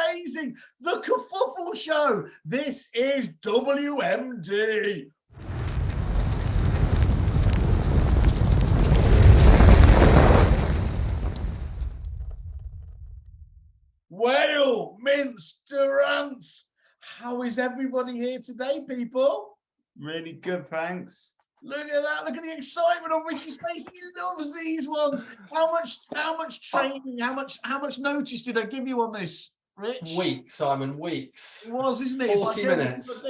amazing. The Kerfuffle Show. This is WMD. Whale, Mince, Durant. How is everybody here today, people? Really good, thanks. Look at that. Look at the excitement on Richie's face. He loves these ones. How much training, how much notice did I give you on this, Rich? Weeks, Simon, weeks. It was, isn't it? 40 minutes.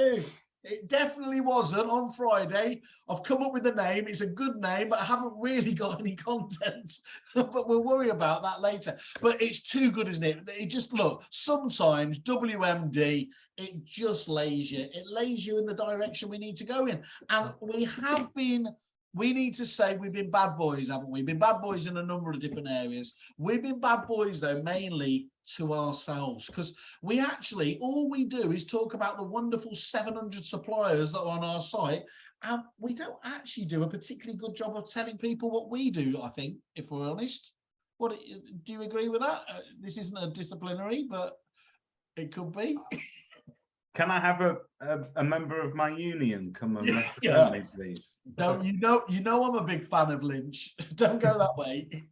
It definitely wasn't on Friday. I've come up with a name. It's a good name, but I haven't really got any content. But we'll worry about that later. But it's too good, isn't it? It just, look, sometimes WMD, it just lays you. It lays you in the direction we need to go in. And we need to say we've been bad boys, haven't we? We've been bad boys in a number of different areas. We've been bad boys, though, mainly to ourselves, because we actually, all we do is talk about the wonderful 700 suppliers that are on our site, and we don't actually do a particularly good job of telling people what we do, I think, if we're honest. What do you agree with that? This isn't a disciplinary, but it could be. Can I have a member of my union come and represent me, please? No, you know I'm a big fan of Lynch. Don't go that way.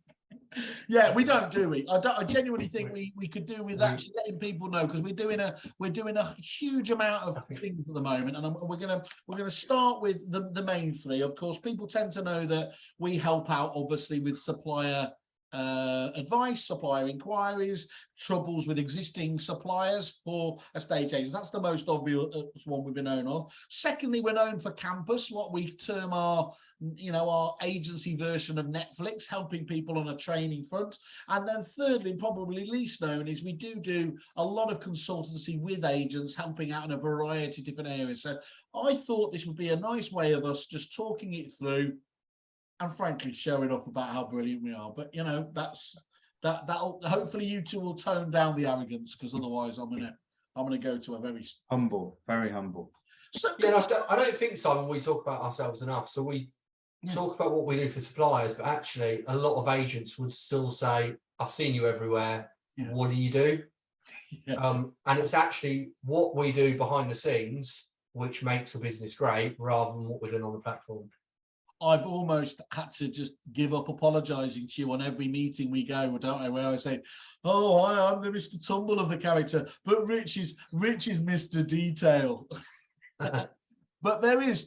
Yeah, we don't, do we? I genuinely think we could do with actually letting people know, because we're doing a huge amount of things at the moment, and we're gonna start with the main three. Of course, people tend to know that we help out, obviously, with supplier advice, supplier inquiries, troubles with existing suppliers for estate agents. That's the most obvious one we've been known on. Secondly, we're known for Campus, what we term our agency version of Netflix, helping people on a training front. And then thirdly, probably least known, is we do a lot of consultancy with agents, helping out in a variety of different areas. So I thought this would be a nice way of us just talking it through and frankly showing off about how brilliant we are. But that'll hopefully you two will tone down the arrogance, because otherwise I'm gonna go to a very very humble. So yeah, I don't think, Simon, we talk about ourselves enough. So we talk about what we do for suppliers, but actually a lot of agents would still say, I've seen you everywhere. Yeah. What do you do? Yeah. And it's actually what we do behind the scenes which makes a business great, rather than what we're doing on the platform. I've almost had to just give up apologising to you on every meeting we go, don't I? Where I say, "Oh, I'm the Mr. Tumble of the character," but Rich is Mr. Detail. But there's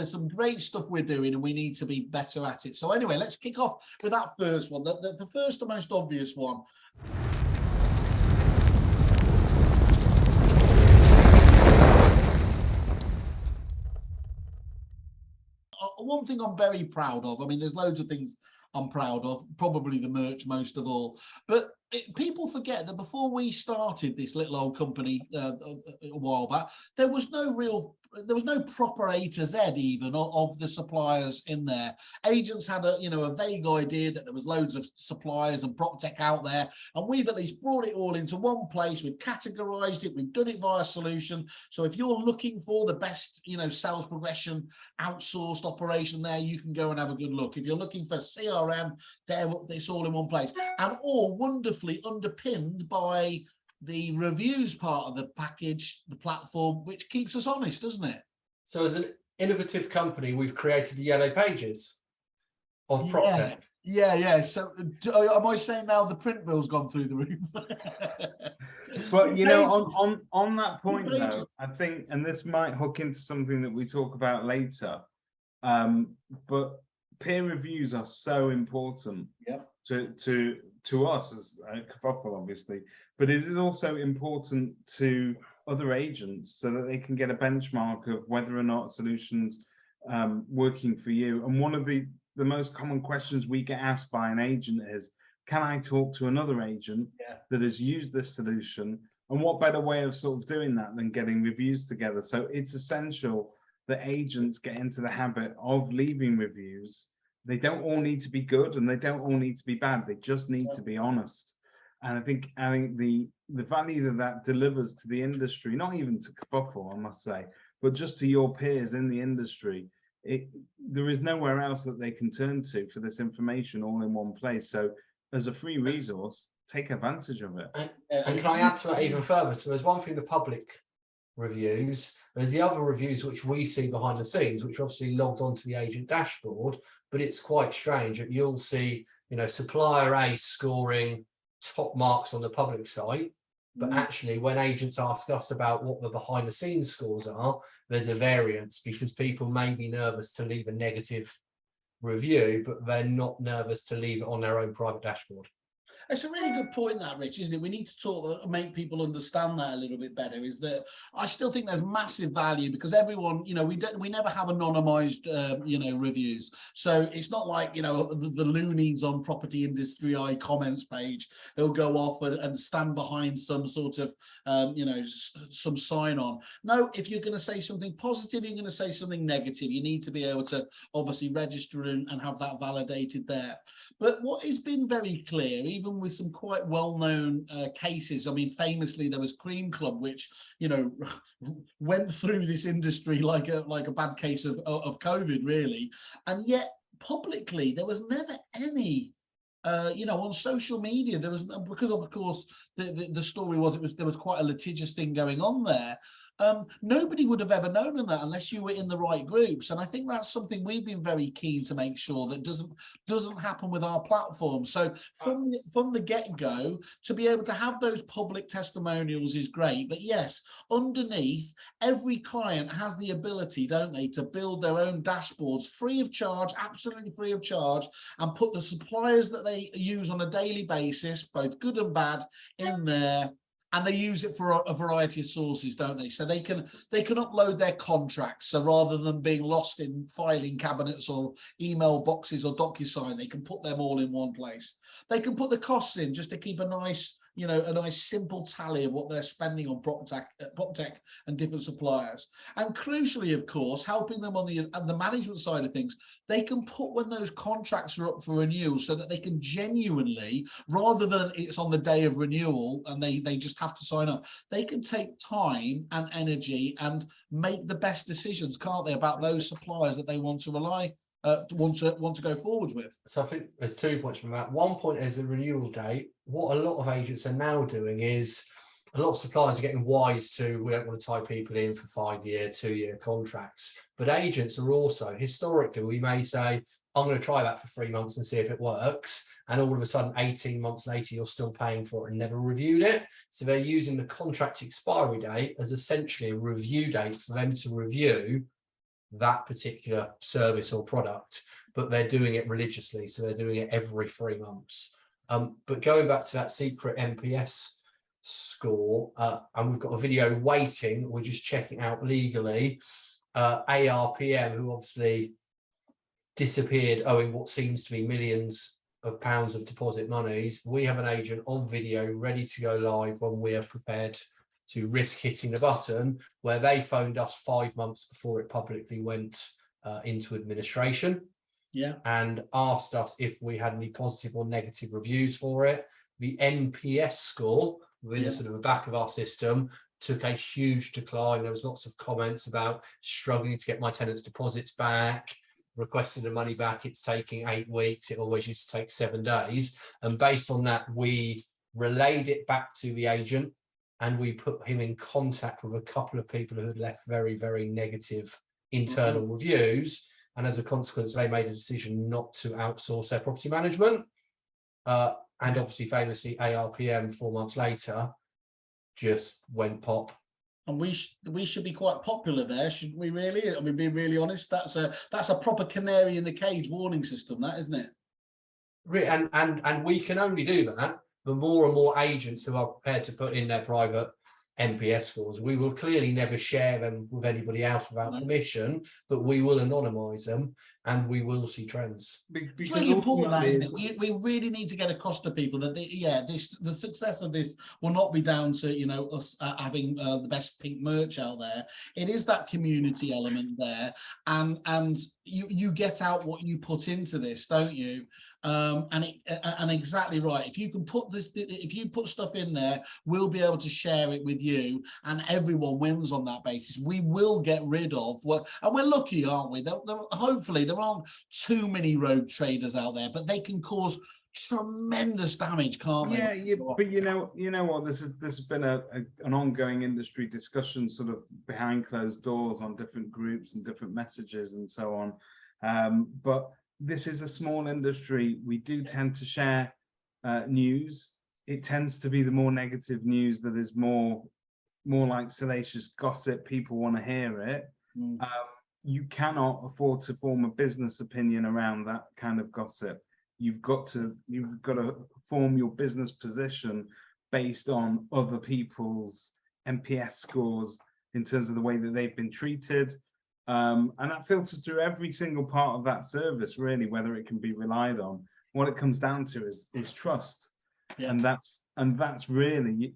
some great stuff we're doing, and we need to be better at it. So anyway, let's kick off with that first one. The first and most obvious one. One thing I'm very proud of, I mean, there's loads of things I'm proud of, probably the merch most of all, but people forget that before we started this little old company a while back, there was no proper A to Z even of the suppliers in there. Agents had a vague idea that there was loads of suppliers and prop tech out there, and we've at least brought it all into one place. We've categorized it, we've done it via solution. So if you're looking for the best sales progression outsourced operation there, you can go and have a good look. If you're looking for CRM, it's all in one place, and all wonderfully underpinned by the reviews part of the package, the platform, which keeps us honest, doesn't it? So as an innovative company, we've created the yellow pages of prop tech. Yeah. So am I saying now the print bill's gone through the roof? Well, on that point though, I think, and this might hook into something that we talk about later, but peer reviews are so important to us as Kerfuffle, obviously, but it is also important to other agents so that they can get a benchmark of whether or not solutions working for you. And one of the most common questions we get asked by an agent is, can I talk to another agent that has used this solution? And what better way of sort of doing that than getting reviews together? So it's essential that agents get into the habit of leaving reviews. They don't all need to be good, and they don't all need to be bad. They just need to be honest. And I think the value that delivers to the industry, not even to Kerfuffle, I must say, but just to your peers in the industry, there is nowhere else that they can turn to for this information all in one place. So as a free resource, take advantage of it. And can I add to that even further? So there's one thing, the public reviews, there's the other reviews which we see behind the scenes, which obviously logged onto the agent dashboard, but it's quite strange that you'll see, you know, supplier A scoring top marks on the public site, but actually when agents ask us about what the behind the scenes scores are, there's a variance because people may be nervous to leave a negative review, but they're not nervous to leave it on their own private dashboard. It's a really good point, that, Rich, isn't it? We need to sort of make people understand that a little bit better. Is that I still think there's massive value because everyone, you know, we never have anonymized, you know, reviews. So it's not like, you know, the loonies on Property Industry Eye comments page. They'll go off and stand behind some sort of, you know, some sign on. No, if you're going to say something positive, you're going to say something negative. You need to be able to obviously register and have that validated there. But what has been very clear, even with some quite well-known cases, I mean, famously there was Cream Club, which, you know, went through this industry like a bad case of COVID, really, and yet publicly there was never any. You know, on social media, there was, because of course the story was there was quite a litigious thing going on there. Nobody would have ever known that unless you were in the right groups, and I think that's something we've been very keen to make sure that doesn't happen with our platform. So from the get-go, to be able to have those public testimonials is great, but yes, underneath, every client has the ability, don't they, to build their own dashboards free of charge, absolutely free of charge, and put the suppliers that they use on a daily basis, both good and bad, in there. And they use it for a variety of sources, don't they? So they can upload their contracts. So rather than being lost in filing cabinets or email boxes or DocuSign, they can put them all in one place. They can put the costs in just to keep a nice, you know, a nice simple tally of what they're spending on PropTech and different suppliers. And crucially, of course, helping them on the management side of things, they can put when those contracts are up for renewal so that they can genuinely, rather than it's on the day of renewal and they just have to sign up, they can take time and energy and make the best decisions, can't they, about those suppliers that they want to rely want to go forward with. So I think there's 2 points from that. One point is the renewal date. What a lot of agents are now doing is a lot of suppliers are getting wise to, we don't want to tie people in for 5-year, 2-year contracts. But agents are also, historically, we may say, I'm going to try that for 3 months and see if it works. And all of a sudden, 18 months later, you're still paying for it and never reviewed it. So they're using the contract expiry date as essentially a review date for them to review that particular service or product, but they're doing it religiously. So they're doing it every 3 months. But going back to that secret NPS score, and we've got a video waiting, we're just checking out legally. ARPM, who obviously disappeared owing what seems to be millions of pounds of deposit monies. We have an agent on video ready to go live when we are prepared to risk hitting the button, where they phoned us 5 months before it publicly went into administration, and asked us if we had any positive or negative reviews for it. The NPS score within sort of the back of our system took a huge decline. There was lots of comments about struggling to get my tenants' deposits back, requesting the money back. It's taking 8 weeks. It always used to take 7 days. And based on that, we relayed it back to the agent, and we put him in contact with a couple of people who had left very, very negative internal reviews. And as a consequence, they made a decision not to outsource their property management. And obviously, famously, ARPM 4 months later just went pop. And we should be quite popular there, shouldn't we? Really, I mean, being really honest, that's a proper canary in the cage warning system, that, isn't it? And we can only do that the more and more agents who are prepared to put in their private NPS scores. We will clearly never share them with anybody else without permission, but we will anonymize them and we will see trends. It's really important, that, isn't it? We really need to get across to people that the success of this will not be down to, you know, us having the best pink merch out there. It is that community element there, and you get out what you put into this, don't you? And exactly right. If you can put this, if you put stuff in there, we'll be able to share it with you, and everyone wins on that basis. We will get rid of and we're lucky, aren't we? Hopefully there aren't too many rogue traders out there, but they can cause tremendous damage, can't they? Yeah, but you know what? This has been an ongoing industry discussion, sort of behind closed doors on different groups and different messages and so on. But this is a small industry. We do tend to share news. It tends to be the more negative news that is more like salacious gossip. People want to hear it. You cannot afford to form a business opinion around that kind of gossip. You've got to form your business position based on other people's NPS scores in terms of the way that they've been treated, and that filters through every single part of that service, really, whether it can be relied on. What it comes down to is trust, and that's really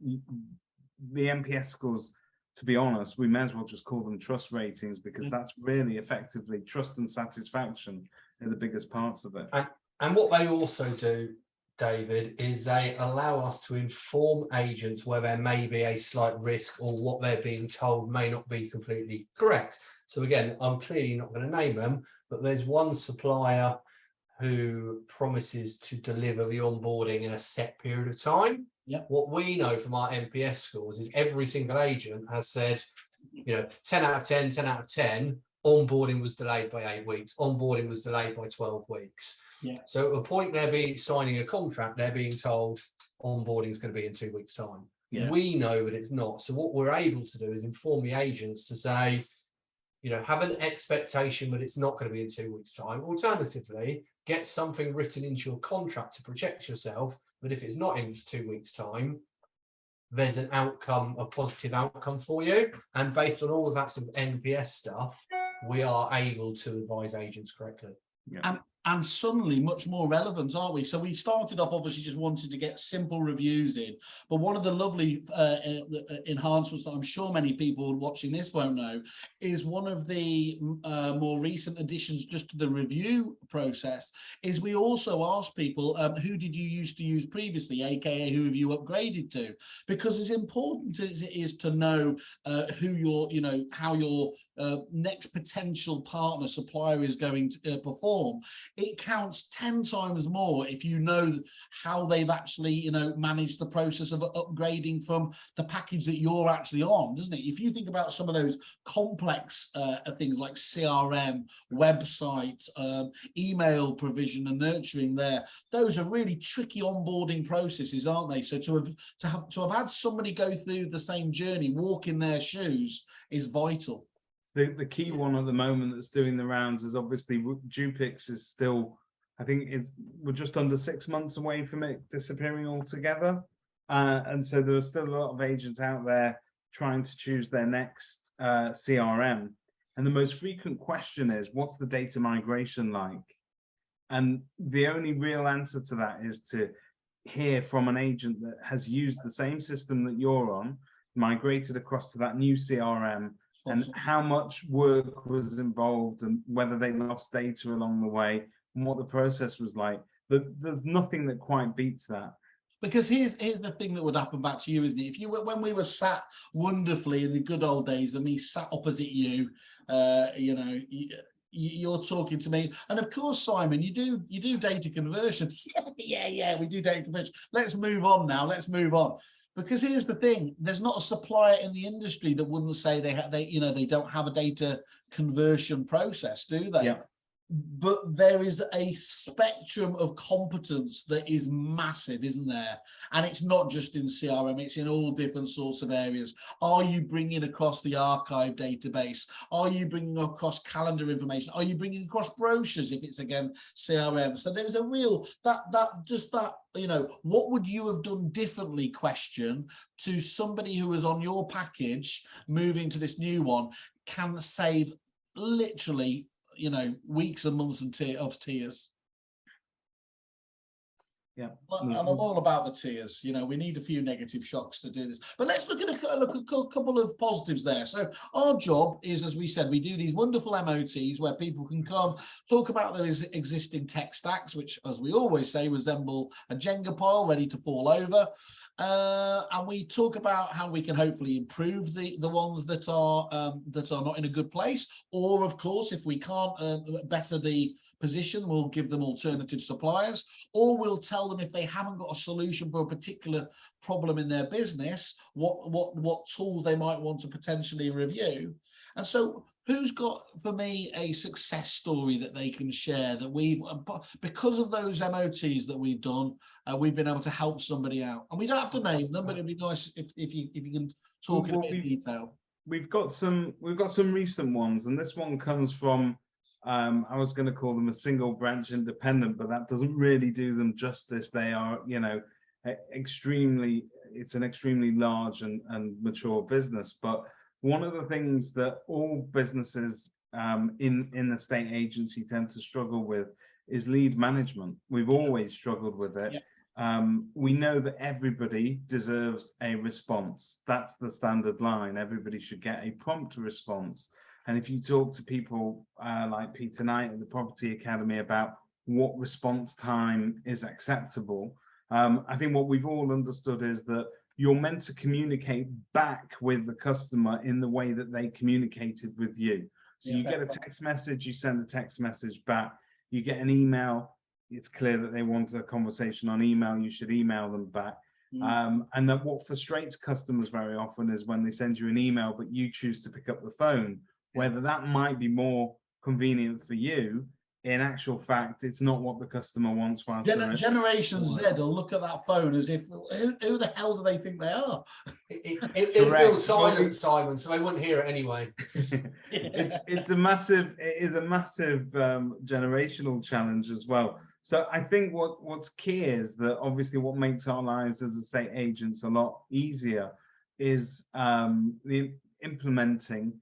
the NPS scores. To be honest, we may as well just call them trust ratings, because that's really effectively trust and satisfaction are the biggest parts of it. And what they also do, David, is they allow us to inform agents where there may be a slight risk or what they're being told may not be completely correct. So again, I'm clearly not going to name them, but there's one supplier who promises to deliver the onboarding in a set period of time. What we know from our NPS scores is every single agent has said, 10 out of 10, 10 out of 10, onboarding was delayed by 8 weeks, onboarding was delayed by 12 weeks. So at a point they're signing a contract, they're being told onboarding is going to be in 2 weeks' time. We know that it's not. So what we're able to do is inform the agents to say, have an expectation that it's not going to be in 2 weeks' time. Alternatively, get something written into your contract to protect yourself, but if it's not in 2 weeks' time, there's an outcome, a positive outcome for you. And based on all of that sort of NPS stuff, we are able to advise agents correctly. And suddenly much more relevant, aren't we? So we started off obviously just wanting to get simple reviews in, but one of the lovely enhancements that I'm sure many people watching this won't know is one of the more recent additions just to the review process is we also ask people, who did you used to use previously, aka who have you upgraded to? Because as important as it is to know who your, how your next potential partner supplier is going to perform, it counts 10 times more if you know how they've actually managed the process of upgrading from the package that you're actually on, doesn't it? If you think about some of those complex things like CRM, website, email provision and nurturing there, those are really tricky onboarding processes, aren't they? So to have had somebody go through the same journey, walk in their shoes, is vital. The key one at the moment that's doing the rounds is obviously Dupix is still, I think we're just under 6 months away from it disappearing altogether. And so there are still a lot of agents out there trying to choose their next CRM. And the most frequent question is, what's the data migration like? And the only real answer to that is to hear from an agent that has used the same system that you're on, migrated across to that new CRM, and how much work was involved and whether they lost data along the way and what the process was like. There's nothing that quite beats that. Because here's the thing that would happen back to you, isn't it? If you were, when we were sat wonderfully in the good old days and me sat opposite you, you're talking to me, and of course, Simon, you do data conversion. yeah, we do data conversion. Let's move on now. Let's move on. Because here's the thing: there's not a supplier in the industry that wouldn't say they don't have a data conversion process, do they? Yeah. But there is a spectrum of competence that is massive, isn't there? And it's not just in CRM, it's in all different sorts of areas. Are you bringing across the archive database? Are you bringing across calendar information? Are you bringing across brochures if it's, again, CRM? So there's a real, what would you have done differently question to somebody who was on your package moving to this new one can save literally weeks and months of tears. Yeah, and I'm all about the tears. We need a few negative shocks to do this, but let's look at a couple of positives there. So our job is, as we said, we do these wonderful MOTs where people can come talk about their existing tech stacks, which, as we always say, resemble a Jenga pile ready to fall over. And we talk about how we can hopefully improve the ones that are not in a good place, or of course, if we can't better the position. We'll give them alternative suppliers, or we'll tell them if they haven't got a solution for a particular problem in their business, what tools they might want to potentially review. And so who's got, for me, a success story that they can share that we've, because of those MOTs that we've done, we've been able to help somebody out? And we don't have to name them, but it'd be nice if you can talk in a bit of detail. We've got some recent ones, and this one comes from, I was going to call them a single branch independent, but that doesn't really do them justice. They are, you know, it's an extremely large and mature business. But one of the things that all businesses in the state agency tend to struggle with is lead management. We've always struggled with it. Yeah. We know that everybody deserves a response. That's the standard line. Everybody should get a prompt response. And if you talk to people like Peter Knight at the Property Academy about what response time is acceptable, I think what we've all understood is that you're meant to communicate back with the customer in the way that they communicated with you. So you get a text message, you send a text message back. You get an email, it's clear that they want a conversation on email, you should email them back. And that what frustrates customers very often is when they send you an email, but you choose to pick up the phone, whether that might be more convenient for you. In actual fact, it's not what the customer wants. Generation Z will look at that phone as if, who the hell do they think they are? It feels silent, Simon, so they wouldn't hear it anyway. It is a massive generational challenge as well. So I think what's key is that obviously what makes our lives as estate agents a lot easier is the implementing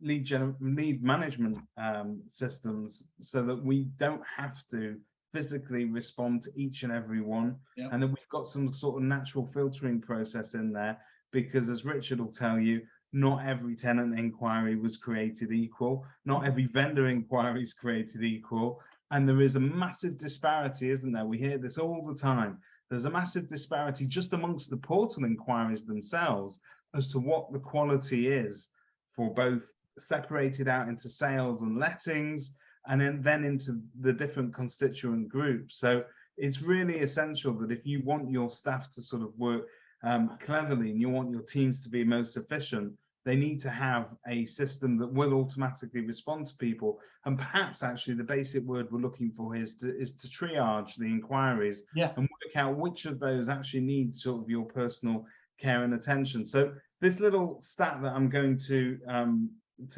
lead management systems, so that we don't have to physically respond to each and every one, and that we've got some sort of natural filtering process in there, because as Richard will tell you, not every tenant inquiry was created equal, not every vendor inquiry is created equal, and there is a massive disparity, isn't there? We hear this all the time. There's a massive disparity just amongst the portal inquiries themselves as to what the quality is for both separated out into sales and lettings, and then into the different constituent groups. So it's really essential that if you want your staff to sort of work cleverly, and you want your teams to be most efficient, they need to have a system that will automatically respond to people. And perhaps actually the basic word we're looking for is to triage the inquiries, and work out which of those actually need sort of your personal care and attention. So this little stat that I'm going to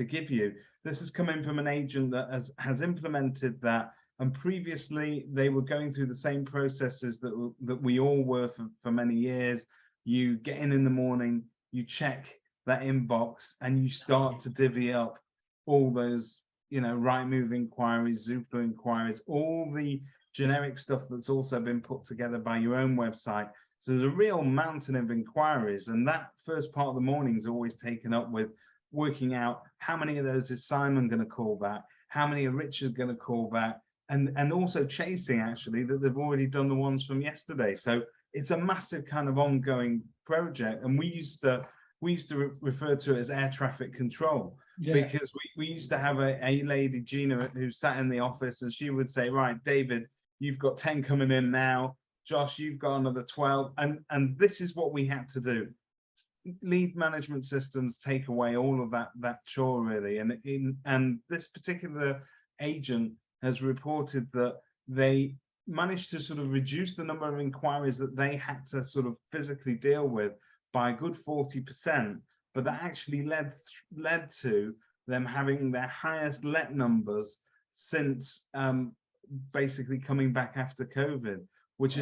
give you, this is coming from an agent that has implemented that, and previously they were going through the same processes that we all were for many years. You get in the morning, you check that inbox, and you start to divvy up all those, you know, Rightmove inquiries, Zoopla inquiries, all the generic stuff that's also been put together by your own website. So there's a real mountain of inquiries, and that first part of the morning is always taken up with working out how many of those is Simon going to call back, how many are Richard going to call back, and also chasing actually that they've already done the ones from yesterday. So it's a massive kind of ongoing project, and we used to refer to it as air traffic control, because we used to have a lady, Gina, who sat in the office, and she would say, right, David, you've got 10 coming in now, Josh, you've got another 12, and this is what we had to do. Lead management systems take away all of that chore, really, and this particular agent has reported that they managed to sort of reduce the number of inquiries that they had to sort of physically deal with by a good 40%, but that actually led to them having their highest let numbers since basically coming back after COVID, which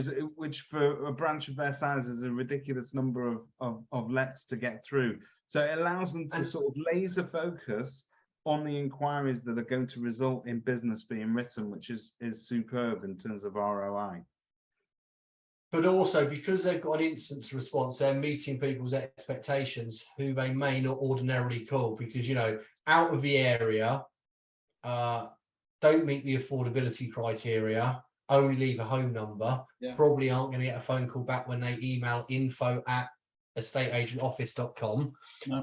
for a branch of their size is a ridiculous number of lets to get through. So it allows them to sort of laser focus on the inquiries that are going to result in business being written, which is superb in terms of ROI. But also, because they've got an instant response, they're meeting people's expectations who they may not ordinarily call, because, you know, out of the area, don't meet the affordability criteria, only leave a home number, probably aren't going to get a phone call back when they email info@estateagentoffice.com.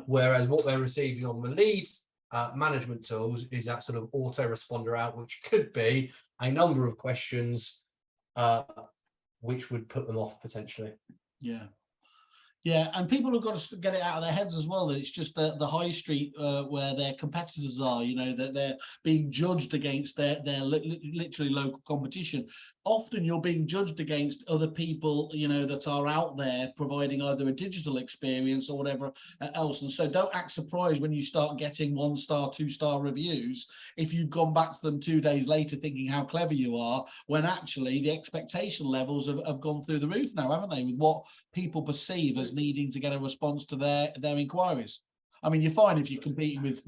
Whereas what they're receiving on the leads management tools is that sort of autoresponder out, which could be a number of questions which would put them off potentially. Yeah. Yeah, and people have got to get it out of their heads as well that it's just the high street where their competitors are, you know, that they're being judged against their literally local competition. Often you're being judged against other people, you know, that are out there providing either a digital experience or whatever else. And so don't act surprised when you start getting 1-star, 2-star reviews if you've gone back to them 2 days later thinking how clever you are, when actually the expectation levels have gone through the roof now, haven't they, with what people perceive as needing to get a response to their inquiries. I mean, you're fine if you're competing with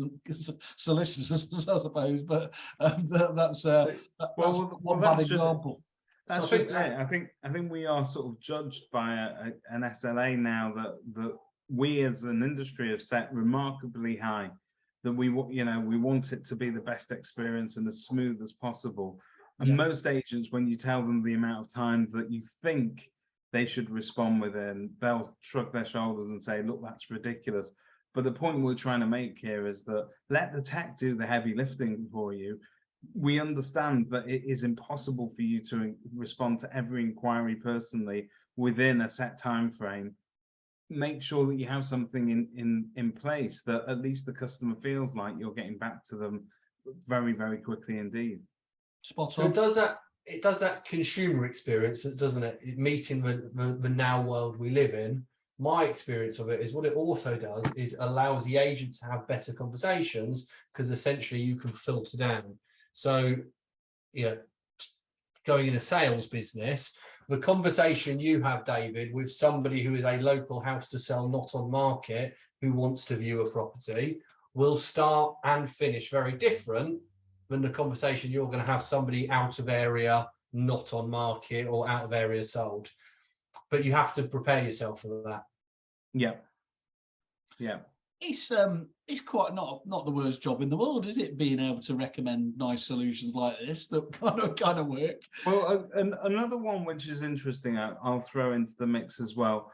solicitors, I suppose, but that's one bad example. That's just it. I think we are sort of judged by an SLA now that we as an industry have set remarkably high. That we want it to be the best experience and as smooth as possible. And most agents, when you tell them the amount of time that you think they should respond within, they'll shrug their shoulders and say, look, that's ridiculous. But the point we're trying to make here is that let the tech do the heavy lifting for you. We understand that it is impossible for you to respond to every inquiry personally within a set time frame. Make sure that you have something in place that at least the customer feels like you're getting back to them very, very quickly indeed. Spot on. So it does that consumer experience, doesn't it? Meeting the now world we live in. My experience of it is what it also does is allows the agent to have better conversations, because essentially you can filter down. So, going in a sales business, the conversation you have, David, with somebody who is a local house to sell, not on market, who wants to view a property, will start and finish very different than the conversation you're going to have somebody out of area, not on market, or out of area sold. But you have to prepare yourself for that. Yeah. It's quite not the worst job in the world, is it? Being able to recommend nice solutions like this that kind of work. Well, another one which is interesting, I'll throw into the mix as well,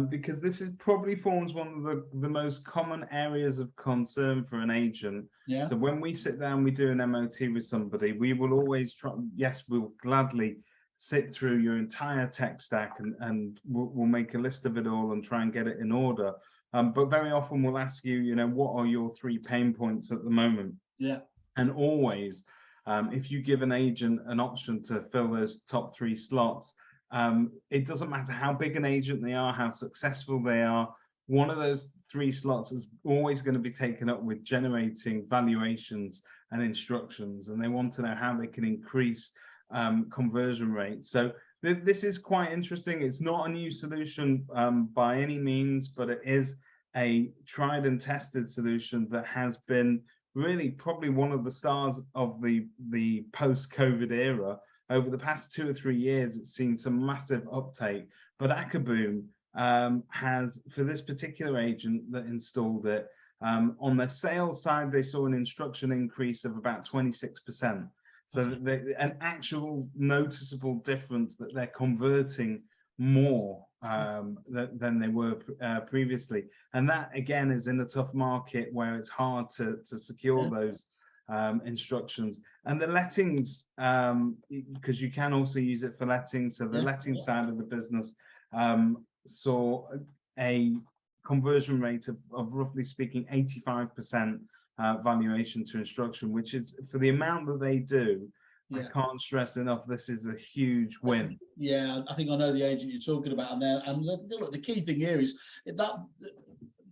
because this is probably forms one of the most common areas of concern for an agent. Yeah. So when we sit down, we do an MOT with somebody, we will always try. Yes, we'll gladly sit through your entire tech stack and we'll make a list of it all and try and get it in order. But very often we'll ask you, what are your 3 pain points at the moment? Yeah. And always, if you give an agent an option to fill those top 3 slots, it doesn't matter how big an agent they are, how successful they are, one of those 3 slots is always going to be taken up with generating valuations and instructions, and they want to know how they can increase conversion rate. So this is quite interesting. It's not a new solution by any means, but it is a tried and tested solution that has been really probably one of the stars of the post-COVID era. Over the past 2 or 3 years, it's seen some massive uptake. But Akaboom has, for this particular agent that installed it, on their sales side, they saw an instruction increase of about 26%. So an actual noticeable difference that they're converting more than they were previously. And that, again, is in a tough market where it's hard to secure those instructions. And the lettings, because you can also use it for lettings. So the letting side of the business saw a conversion rate of roughly speaking 85% valuation to instruction, which is, for the amount that they do, I can't stress enough, this is a huge win. Yeah, I think I know the agent you're talking about, and look, the key thing here is that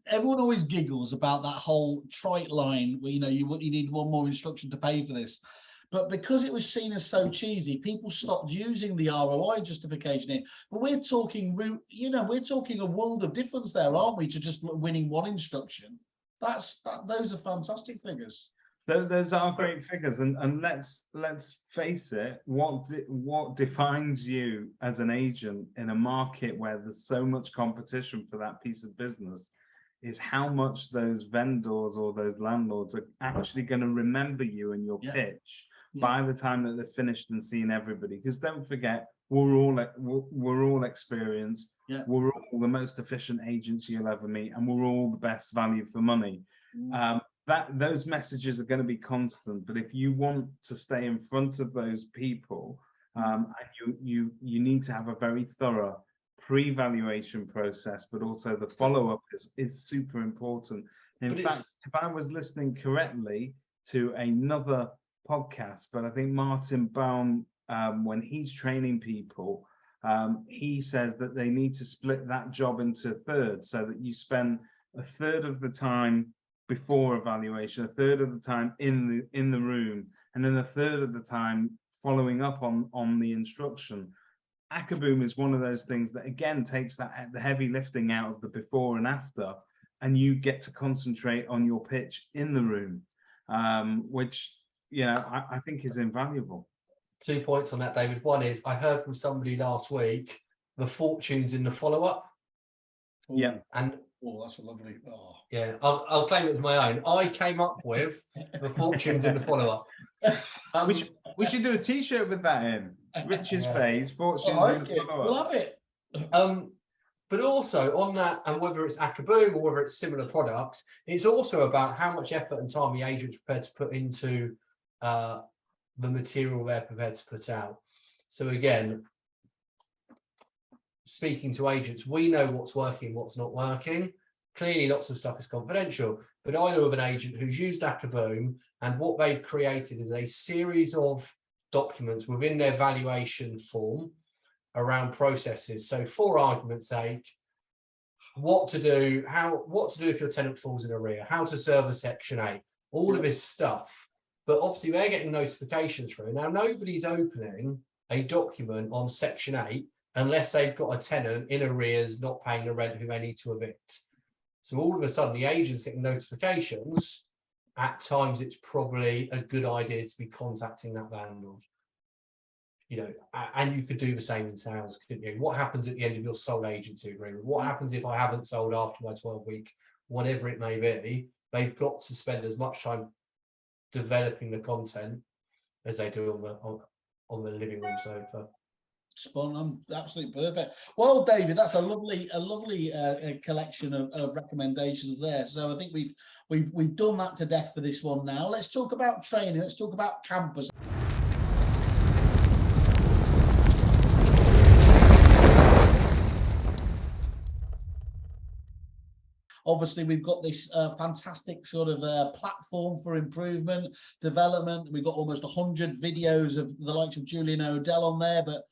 everyone always giggles about that whole trite line where you need one more instruction to pay for this. But because it was seen as so cheesy, people stopped using the ROI justification here. But we're talking, we're talking a world of difference there, aren't we, to just winning one instruction? Those are fantastic figures. Those are great figures, and let's face it. What defines you as an agent in a market where there's so much competition for that piece of business is how much those vendors or those landlords are actually going to remember you and your pitch by the time that they're finished and seen everybody. Because don't forget, we're all experienced. Yeah. We're all the most efficient agents you'll ever meet, and we're all the best value for money. those messages are going to be constant. But if you want to stay in front of those people, and you need to have a very thorough pre-valuation process, but also the follow-up is super important. In fact, if I was listening correctly to another podcast, but I think Martin Baum, when he's training people, he says that they need to split that job into thirds, so that you spend a third of the time before evaluation, a third of the time in the room, and then a third of the time following up on the instruction. Akaboom is one of those things that again takes the heavy lifting out of the before and after, and you get to concentrate on your pitch in the room, which I think is invaluable. 2 points on that, David. One is I heard from somebody last week the fortunes in the follow-up. Yeah, and that's a lovely. Oh. Yeah, I'll claim it as my own. I came up with the fortunes in the follow-up. We should do a T-shirt with that in. Rich's phase, fortunes in the follow-up. We'll have it. But also on that, and whether it's Akaboom or whether it's similar products, it's also about how much effort and time the agent's prepared to put into the material they're prepared to put out. So again, speaking to agents, we know what's working, what's not working. Clearly, lots of stuff is confidential, but I know of an agent who's used Akaboom, and what they've created is a series of documents within their valuation form around processes. So for argument's sake, what to do if your tenant falls in arrear, how to serve a Section 8, all of this stuff. But obviously they're getting notifications through. Now, nobody's opening a document on Section 8 unless they've got a tenant in arrears not paying the rent who they need to evict. So all of a sudden the agent's getting notifications. At times it's probably a good idea to be contacting that landlord. And you could do the same in sales, couldn't you? What happens at the end of your sole agency agreement? What happens if I haven't sold after my 12-week, whatever it may be? They've got to spend as much time developing the content as they do on the living room sofa. Spot on, absolutely perfect. Well, David, that's a lovely collection of recommendations there. So I think we've done that to death for this one. Now let's talk about training. Let's talk about campus. Obviously, we've got this fantastic sort of platform for improvement, development. We've got almost 100 videos of the likes of Julian O'Dell on there, but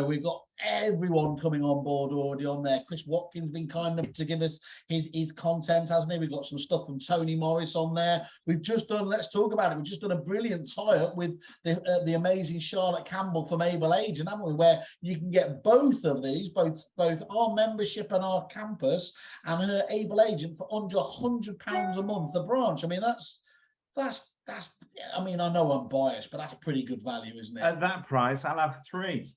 we've got everyone coming on board already on there. Chris Watkins been kind enough to give us his content, hasn't he? We've got some stuff from Tony Morris on there. We've just done, let's talk about it. We've just done a brilliant tie-up with the amazing Charlotte Campbell from Able Agent, haven't we? Where you can get both of these, both our membership and our campus, and her Able Agent for under £100 a month a branch. I mean, that's. I mean, I know I'm biased, but that's pretty good value, isn't it? At that price, I'll have 3.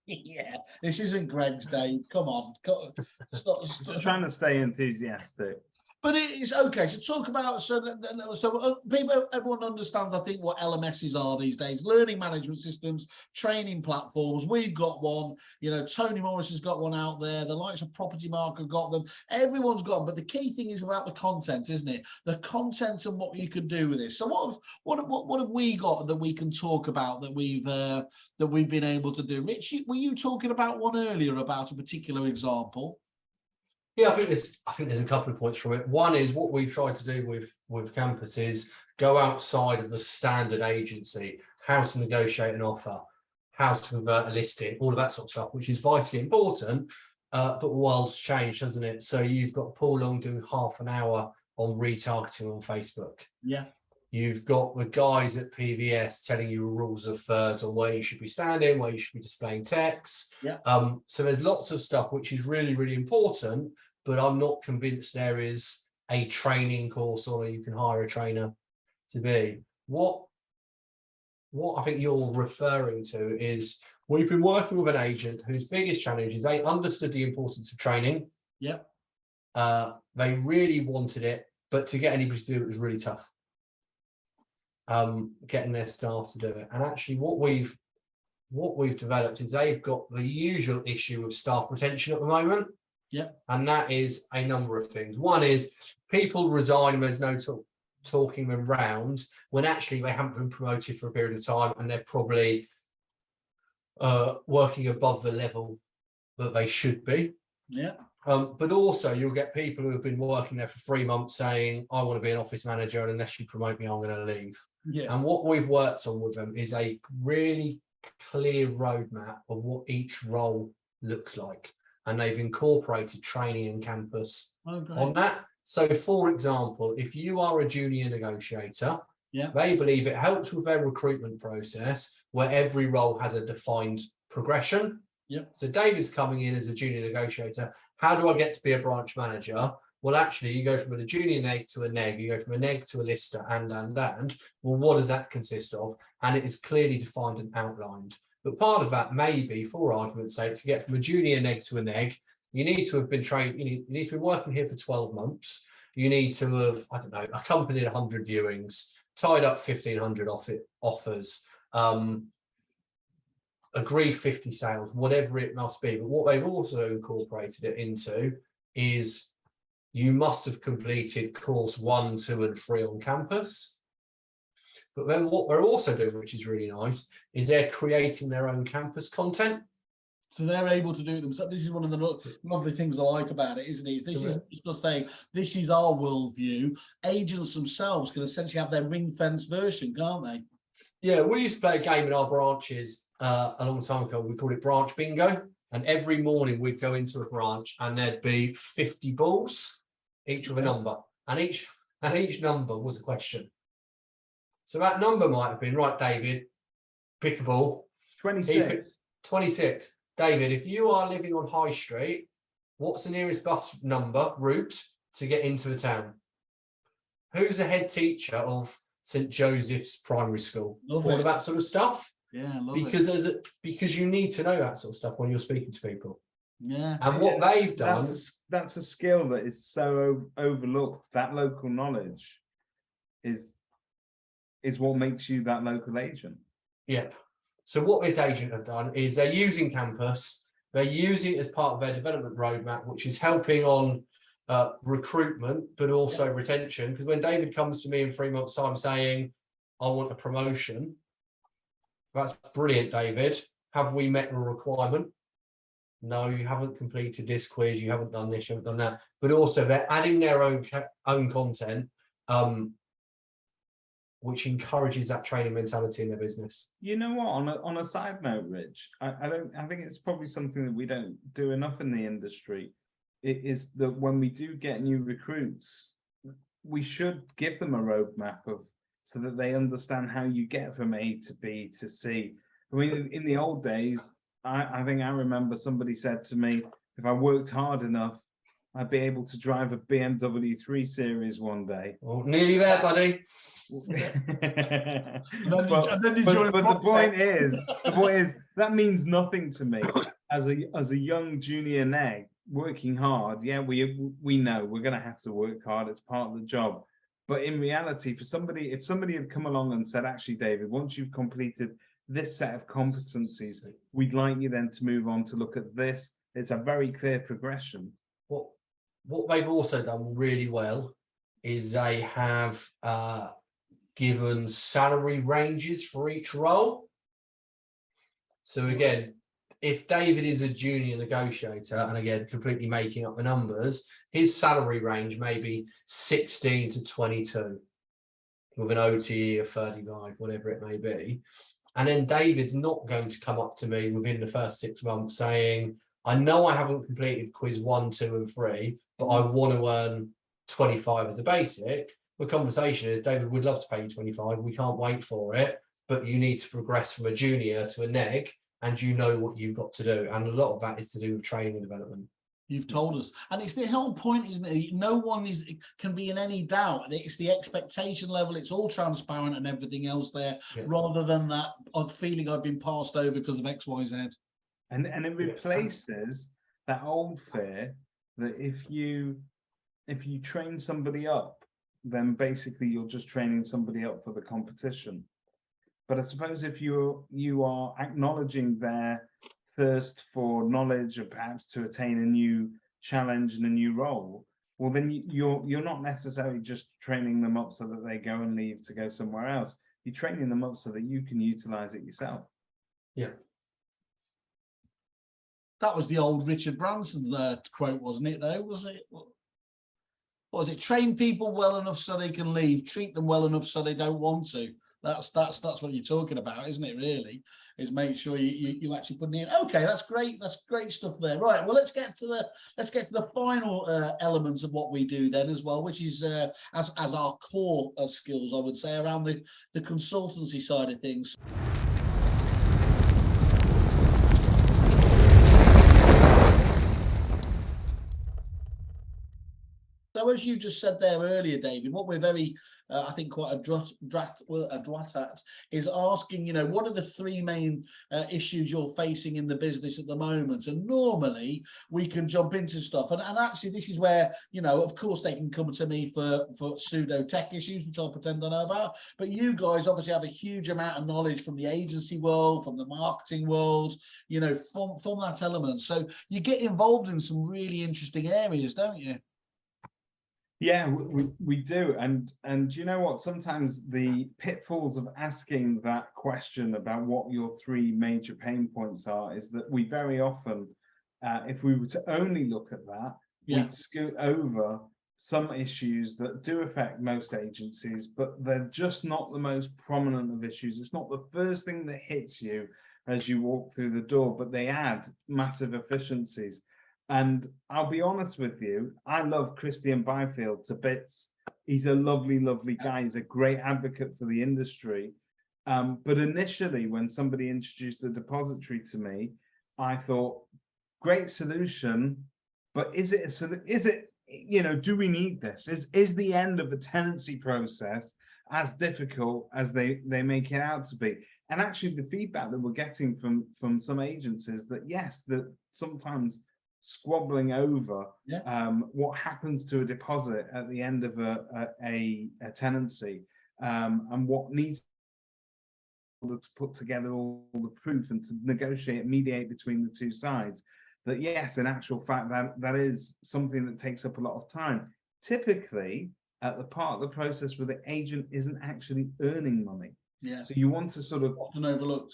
Yeah, this isn't Greg's day. Come on, stop. Trying to stay enthusiastic. But it's okay. So talk about people. Everyone understands, I think, what LMSs are these days: learning management systems, training platforms. We've got one. Tony Morris has got one out there. The likes of Property Mark have got them. Everyone's got them. But the key thing is about the content, isn't it? The content and what you can do with this. So what have we got that we can talk about that we've been able to do? Rich, were you talking about one earlier about a particular example? Yeah, I think there's a couple of points from it. One is what we've tried to do with Campus is go outside of the standard agency, how to negotiate an offer, how to convert a listing, all of that sort of stuff, which is vitally important. But the world's changed, hasn't it? So you've got Paul Long doing half an hour on retargeting on Facebook. Yeah. You've got the guys at PVS telling you rules of thirds on where you should be standing, where you should be displaying text. Yeah. So there's lots of stuff which is really, really important, but I'm not convinced there is a training course or you can hire a trainer to be. What I think you're referring to is we've been working with an agent whose biggest challenge is they understood the importance of training. Yep. They really wanted it, but to get anybody to do it was really tough. Getting their staff to do it. And actually what we've developed is they've got the usual issue of staff retention at the moment. Yep. And that is a number of things. One is people resign and there's no talking them round when actually they haven't been promoted for a period of time and they're probably working above the level that they should be. Yeah. But also you'll get people who have been working there for 3 months saying, I want to be an office manager, and unless you promote me, I'm going to leave. Yeah. And what we've worked on with them is a really clear roadmap of what each role looks like. And they've incorporated training and campus on that. So, for example, if you are a junior negotiator, they believe it helps with their recruitment process where every role has a defined progression. So David's coming in as a junior negotiator. How do I get to be a branch manager? Well, actually, you go from a junior neg to a neg, you go from a neg to a lister, and. Well, what does that consist of? And it is clearly defined and outlined. But part of that may be, for argument's sake, to get from a junior neg to a neg, you need to have been trained, you need to be working here for 12 months. You need to have, I don't know, accompanied 100 viewings, tied up 1,500 offers, agreed 50 sales, whatever it must be. But what they've also incorporated it into is you must have completed course 1, 2, and 3 on campus. But then what they're also doing, which is really nice, is they're creating their own campus content. So they're able to do them. So this is one of the lovely things I like about it, isn't it? This isn't just a thing. This is our worldview. Agents themselves can essentially have their ring-fence version, can't they? Yeah, we used to play a game in our branches a long time ago. We called it branch bingo. And every morning we'd go into a branch and there'd be 50 balls, each with a number. And each number was a question. So that number might have been, right, David, pick a ball. 26. 26. David, if you are living on High Street, what's the nearest bus route to get into the town? Who's the head teacher of St. Joseph's Primary School? All of that sort of stuff. Yeah, because you need to know that sort of stuff when you're speaking to people. Yeah. And what they've done, that's a skill that is so overlooked. That local knowledge is what makes you that local agent. Yep. So what this agent have done is they're using campus, they're using it as part of their development roadmap, which is helping on recruitment, but also retention. Because when David comes to me in 3 months' time saying, I want a promotion, that's brilliant, David. Have we met the requirement? No, you haven't completed this quiz, you haven't done this, you haven't done that. But also they're adding their own content, which encourages that training mentality in their business. You know what? On a side note, Rich, I think it's probably something that we don't do enough in the industry. It is that when we do get new recruits, we should give them a roadmap so that they understand how you get from A to B to C. I mean, in the old days, I think I remember somebody said to me, if I worked hard enough, I'd be able to drive a BMW 3 Series one day. Oh, nearly there, buddy. But the point is, that means nothing to me as a young junior neg working hard. Yeah, we know we're going to have to work hard. It's part of the job. But in reality, if somebody had come along and said, actually, David, once you've completed this set of competencies, we'd like you then to move on to look at this. It's a very clear progression. What they've also done really well is they have given salary ranges for each role. So again, if David is a junior negotiator, and again, completely making up the numbers, his salary range may be 16 to 22 with an OTE of 35, whatever it may be. And then David's not going to come up to me within the first 6 months saying, I know I haven't completed quiz 1, 2, and 3, but I want to earn 25 as a basic. The conversation is, David, we'd love to pay you 25. We can't wait for it, but you need to progress from a junior to a neg, and you know what you've got to do. And a lot of that is to do with training and development. You've told us. And it's the whole point, isn't it? No one can be in any doubt. It's the expectation level. It's all transparent and everything else there, rather than that of feeling I've been passed over because of X, Y, Z. And it replaces that old fear that if you train somebody up, then basically you're just training somebody up for the competition. But I suppose if you are acknowledging their thirst for knowledge or perhaps to attain a new challenge and a new role, well, then you're not necessarily just training them up so that they go and leave to go somewhere else. You're training them up so that you can utilize it yourself. Yeah. That was the old Richard Branson quote, wasn't it, though? Was it? What was it? Train people well enough so they can leave, treat them well enough so they don't want to. That's what you're talking about, isn't it? Really, is make sure you actually put it in. Okay, that's great. That's great stuff there. Right. Well, let's get to the final element of what we do then as well, which is as our core skills, I would say, around the consultancy side of things. So as you just said there earlier, David, what we're very, I think, quite adroit at is asking, you know, what are the three main issues you're facing in the business at the moment? And normally we can jump into stuff. And actually, this is where, you know, of course, they can come to me for pseudo tech issues, which I'll pretend I know about. But you guys obviously have a huge amount of knowledge from the agency world, from the marketing world, you know, from that element. So you get involved in some really interesting areas, don't you? Yeah, we do. And you know what? Sometimes the pitfalls of asking that question about what your three major pain points are is that we very often, if we were to only look at that, we'd scoot over some issues that do affect most agencies, but they're just not the most prominent of issues. It's not the first thing that hits you as you walk through the door, but they add massive efficiencies. And I'll be honest with you, I love Christian Byfield to bits. He's a lovely, lovely guy. He's a great advocate for the industry. But initially, when somebody introduced the depository to me, I thought, great solution, but is it, you know, do we need this? Is the end of a tenancy process as difficult as they make it out to be? And actually, the feedback that we're getting from some agencies that yes, that sometimes squabbling over what happens to a deposit at the end of a tenancy and what needs to put together all the proof and to negotiate, mediate between the two sides, that yes, in actual fact, that is something that takes up a lot of time. Typically, at the part of the process where the agent isn't actually earning money. Yeah. So you want to sort of often overlooked.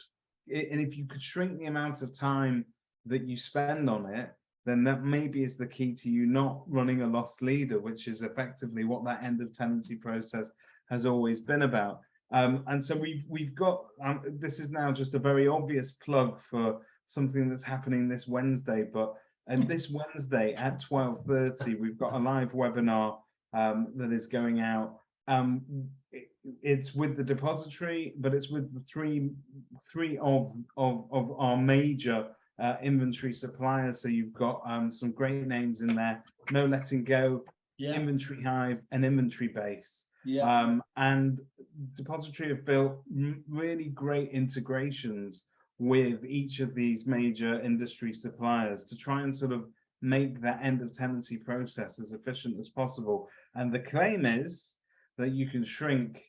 And if you could shrink the amount of time that you spend on it, then that maybe is the key to you not running a lost leader, which is effectively what that end of tenancy process has always been about. And so we've got, this is now just a very obvious plug for something that's happening this Wednesday, and this Wednesday at 12:30, we've got a live webinar that is going out. It's with the depository, but it's with the three of our major inventory suppliers. So you've got some great names in there: No Letting Go, Inventory Hive, and Inventory Base. And Depository have built really great integrations with each of these major industry suppliers to try and sort of make that end of tenancy process as efficient as possible. And the claim is that you can shrink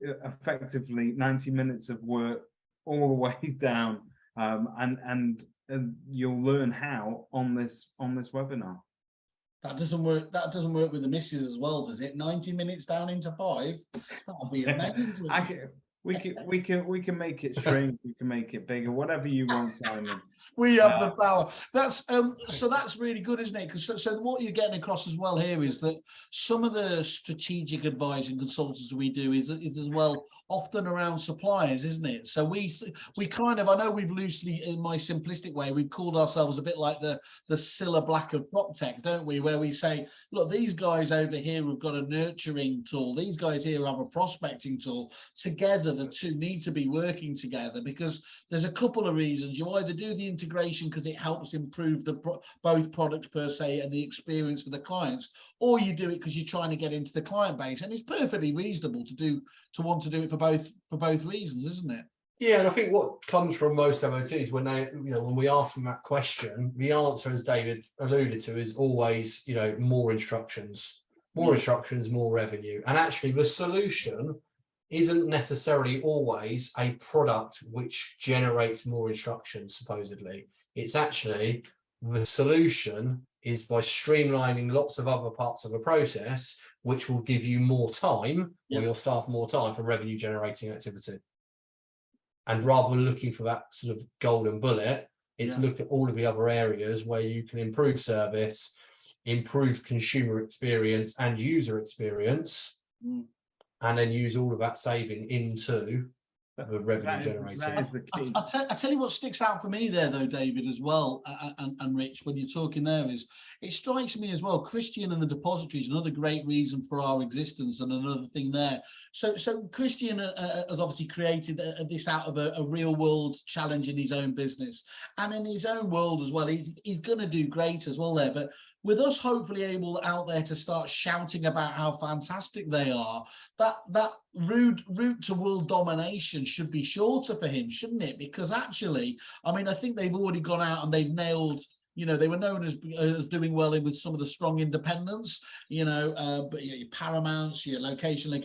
effectively 90 minutes of work all the way down, and you'll learn how on this webinar. That doesn't work. That doesn't work with the misses as well, does it? 90 minutes down into 5. That'll be amazing. We can make it shrink. We can make it bigger. Whatever you want, Simon. We have the power. That's so that's really good, isn't it? Because so what you're getting across as well here is that some of the strategic advice and consultants we do is as well often around suppliers, isn't it? So we kind of, I know we've loosely, in my simplistic way, we've called ourselves a bit like the Cilla Black of prop tech, don't we? Where we say, look, these guys over here have got a nurturing tool. These guys here have a prospecting tool. Together, the two need to be working together, because there's a couple of reasons. You either do the integration because it helps improve both products per se and the experience for the clients, or you do it because you're trying to get into the client base, and it's perfectly reasonable to want to do it for both reasons, isn't it? Yeah, and I think what comes from most MOTs when they, when we ask them that question, the answer, as David alluded to, is always, more instructions, more revenue. And actually the solution isn't necessarily always a product which generates more instructions, supposedly. It's actually the solution is by streamlining lots of other parts of a process, which will give you more time, or your staff more time for revenue generating activity. And rather than looking for that sort of golden bullet, it's look at all of the other areas where you can improve service, improve consumer experience and user experience, and then use all of that saving into the revenue generating. That is the key. I tell you what sticks out for me there, though, David, as well, and Rich, when you're talking there, is it strikes me as well, Christian and the depository is another great reason for our existence, and another thing there. So Christian has obviously created this out of a real world challenge in his own business, and in his own world as well. He's going to do great as well there, but with us hopefully able out there to start shouting about how fantastic they are, that route to world domination should be shorter for him, shouldn't it? Because actually, I mean, I think they've already gone out and they've nailed, you know, they were known as doing well in with some of the strong independents, you know, but your Paramounts, your location,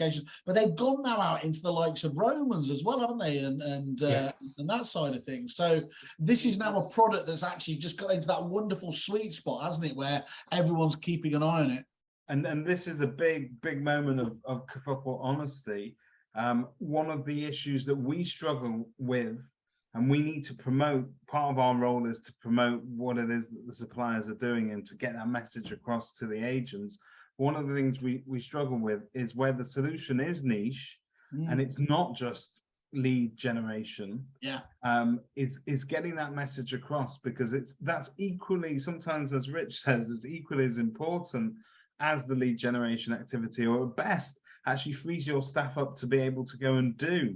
but they've gone now out into the likes of Romans as well, haven't they? And that side of things. So this is now a product that's actually just got into that wonderful sweet spot, hasn't it, where everyone's keeping an eye on it. And this is a big moment of kerfuffle honesty. One of the issues that we struggle with, and we need to promote, part of our role is to promote what it is that the suppliers are doing and to get that message across to the agents. One of the things we struggle with is where the solution is niche, and it's not just lead generation. Is getting that message across, because that's equally, sometimes, as Rich says, it's equally as important as the lead generation activity, or at best actually frees your staff up to be able to go and do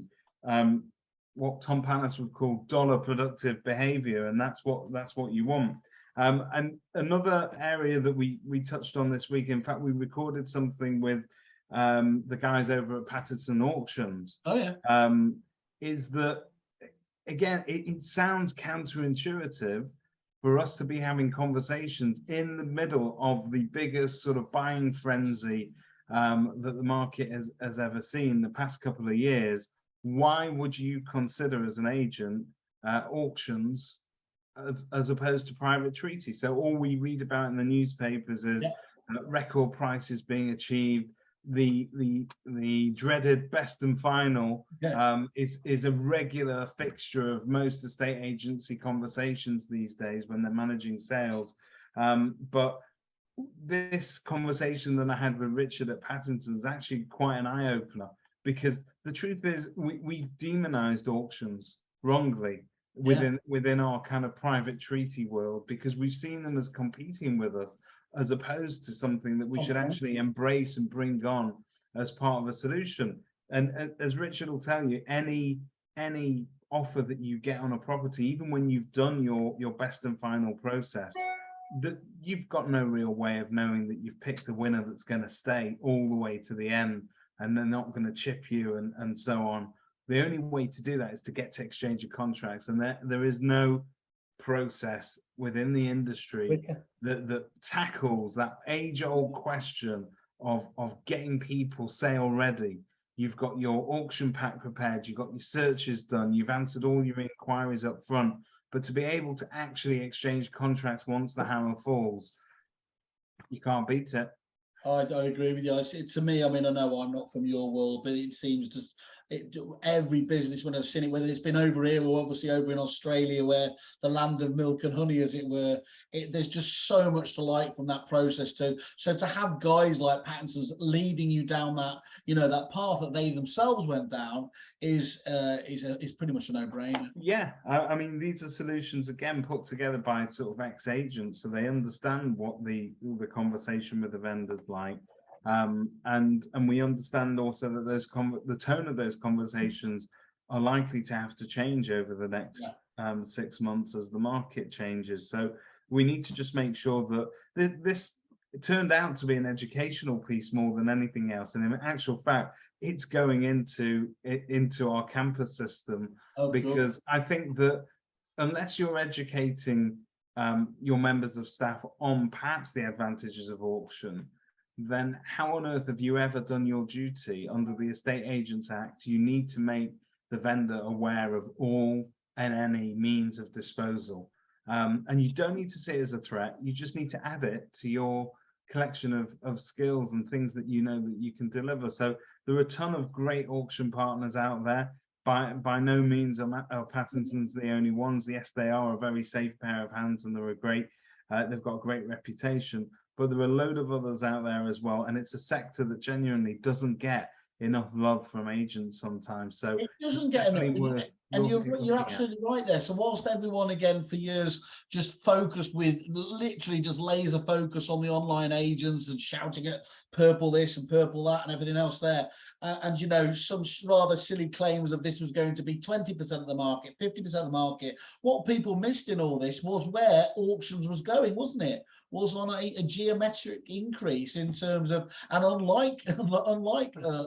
what Tom Panis would call dollar productive behavior, and that's what you want. And another area that we touched on this week, in fact, we recorded something with the guys over at Patterson Auctions. Is that, again, it sounds counterintuitive for us to be having conversations in the middle of the biggest sort of buying frenzy that the market has ever seen the past couple of years. Why would you consider, as an agent, auctions as opposed to private treaty? So all we read about in the newspapers is record prices being achieved. The dreaded best and final is a regular fixture of most estate agency conversations these days when they're managing sales. But this conversation that I had with Richard at Patterson is actually quite an eye-opener, because the truth is we demonized auctions wrongly within our kind of private treaty world, because we've seen them as competing with us, as opposed to something that we should actually embrace and bring on as part of a solution. And as Richard will tell you, any offer that you get on a property, even when you've done your best and final process, that you've got no real way of knowing that you've picked a winner that's going to stay all the way to the end, and they're not going to chip you and so on. The only way to do that is to get to exchange of contracts, and there is no process within the industry that tackles that age-old question of getting people sale ready. You've got your auction pack prepared, you've got your searches done, you've answered all your inquiries up front, but to be able to actually exchange contracts once the hammer falls, you can't beat it. I agree with you. To me, I mean, I know I'm not from your world, but it seems just every business, when I've seen it, whether it's been over here or obviously over in Australia, where the land of milk and honey, as it were, there's just so much to like from that process too. So to have guys like Patterson's leading you down that, you know, that path that they themselves went down is pretty much a no-brainer. Yeah, I mean, these are solutions, again, put together by sort of ex-agents, so they understand what the conversation with the vendors like. And we understand also that the tone of those conversations are likely to have to change over the next 6 months as the market changes. So we need to just make sure that this turned out to be an educational piece more than anything else. And in actual fact, it's going into our campus system, because I think that unless you're educating your members of staff on perhaps the advantages of auction, then how on earth have you ever done your duty under the Estate Agents Act? You need to make the vendor aware of all and any means of disposal. And you don't need to see it as a threat. You just need to add it to your collection of skills and things that you know that you can deliver. So there are a ton of great auction partners out there. By no means are Pattinson's the only ones. Yes, they are a very safe pair of hands, and they're a great. They've got a great reputation, but there are a load of others out there as well, and it's a sector that genuinely doesn't get enough love from agents sometimes. So it doesn't get enough. And you're absolutely right there. So whilst everyone again for years just focused with literally just laser focus on the online agents and shouting at purple this and purple that and everything else there, and you know, some rather silly claims of this was going to be 20% of the market, 50% of the market. What people missed in all this was where auctions was going, wasn't it? Was on a geometric increase in terms of, and unlike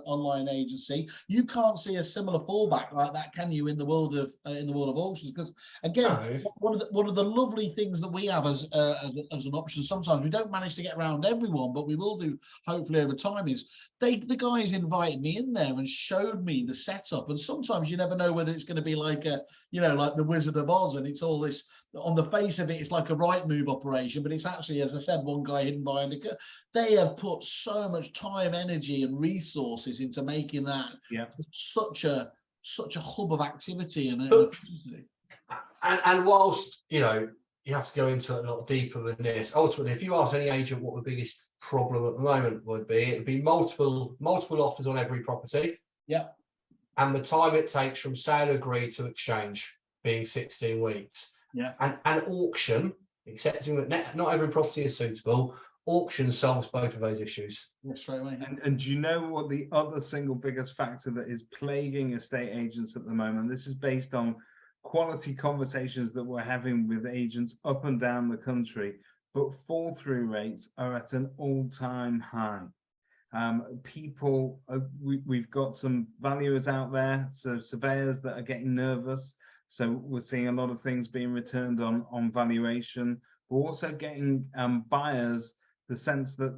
online agency, you can't see a similar fallback like that, can you, in the world of auctions? Because again, one of the lovely things that we have as an option, sometimes we don't manage to get around everyone, but we will do hopefully over time, is the guys invited me in there and showed me the setup. And sometimes you never know whether it's going to be like a, you know, like the Wizard of Oz, and it's all this, on the face of it, it's like a right move operation, but it's actually, as I said, one guy hidden behind a curtain. They have put so much time, energy, and resources into making that such a hub of activity. And whilst, you know, you have to go into it a lot deeper than this, ultimately, if you ask any agent what the biggest problem at the moment would be, it'd be multiple offers on every property. Yeah. And the time it takes from sale agreed to exchange being 16 weeks. Yeah. And auction, accepting that not every property is suitable, auction solves both of those issues. Yeah, straight away. And do you know what the other single biggest factor that is plaguing estate agents at the moment? This is based on quality conversations that we're having with agents up and down the country, but fall through rates are at an all-time high. We've got some valuers out there, so surveyors that are getting nervous. So we're seeing a lot of things being returned on valuation. We're also getting buyers the sense that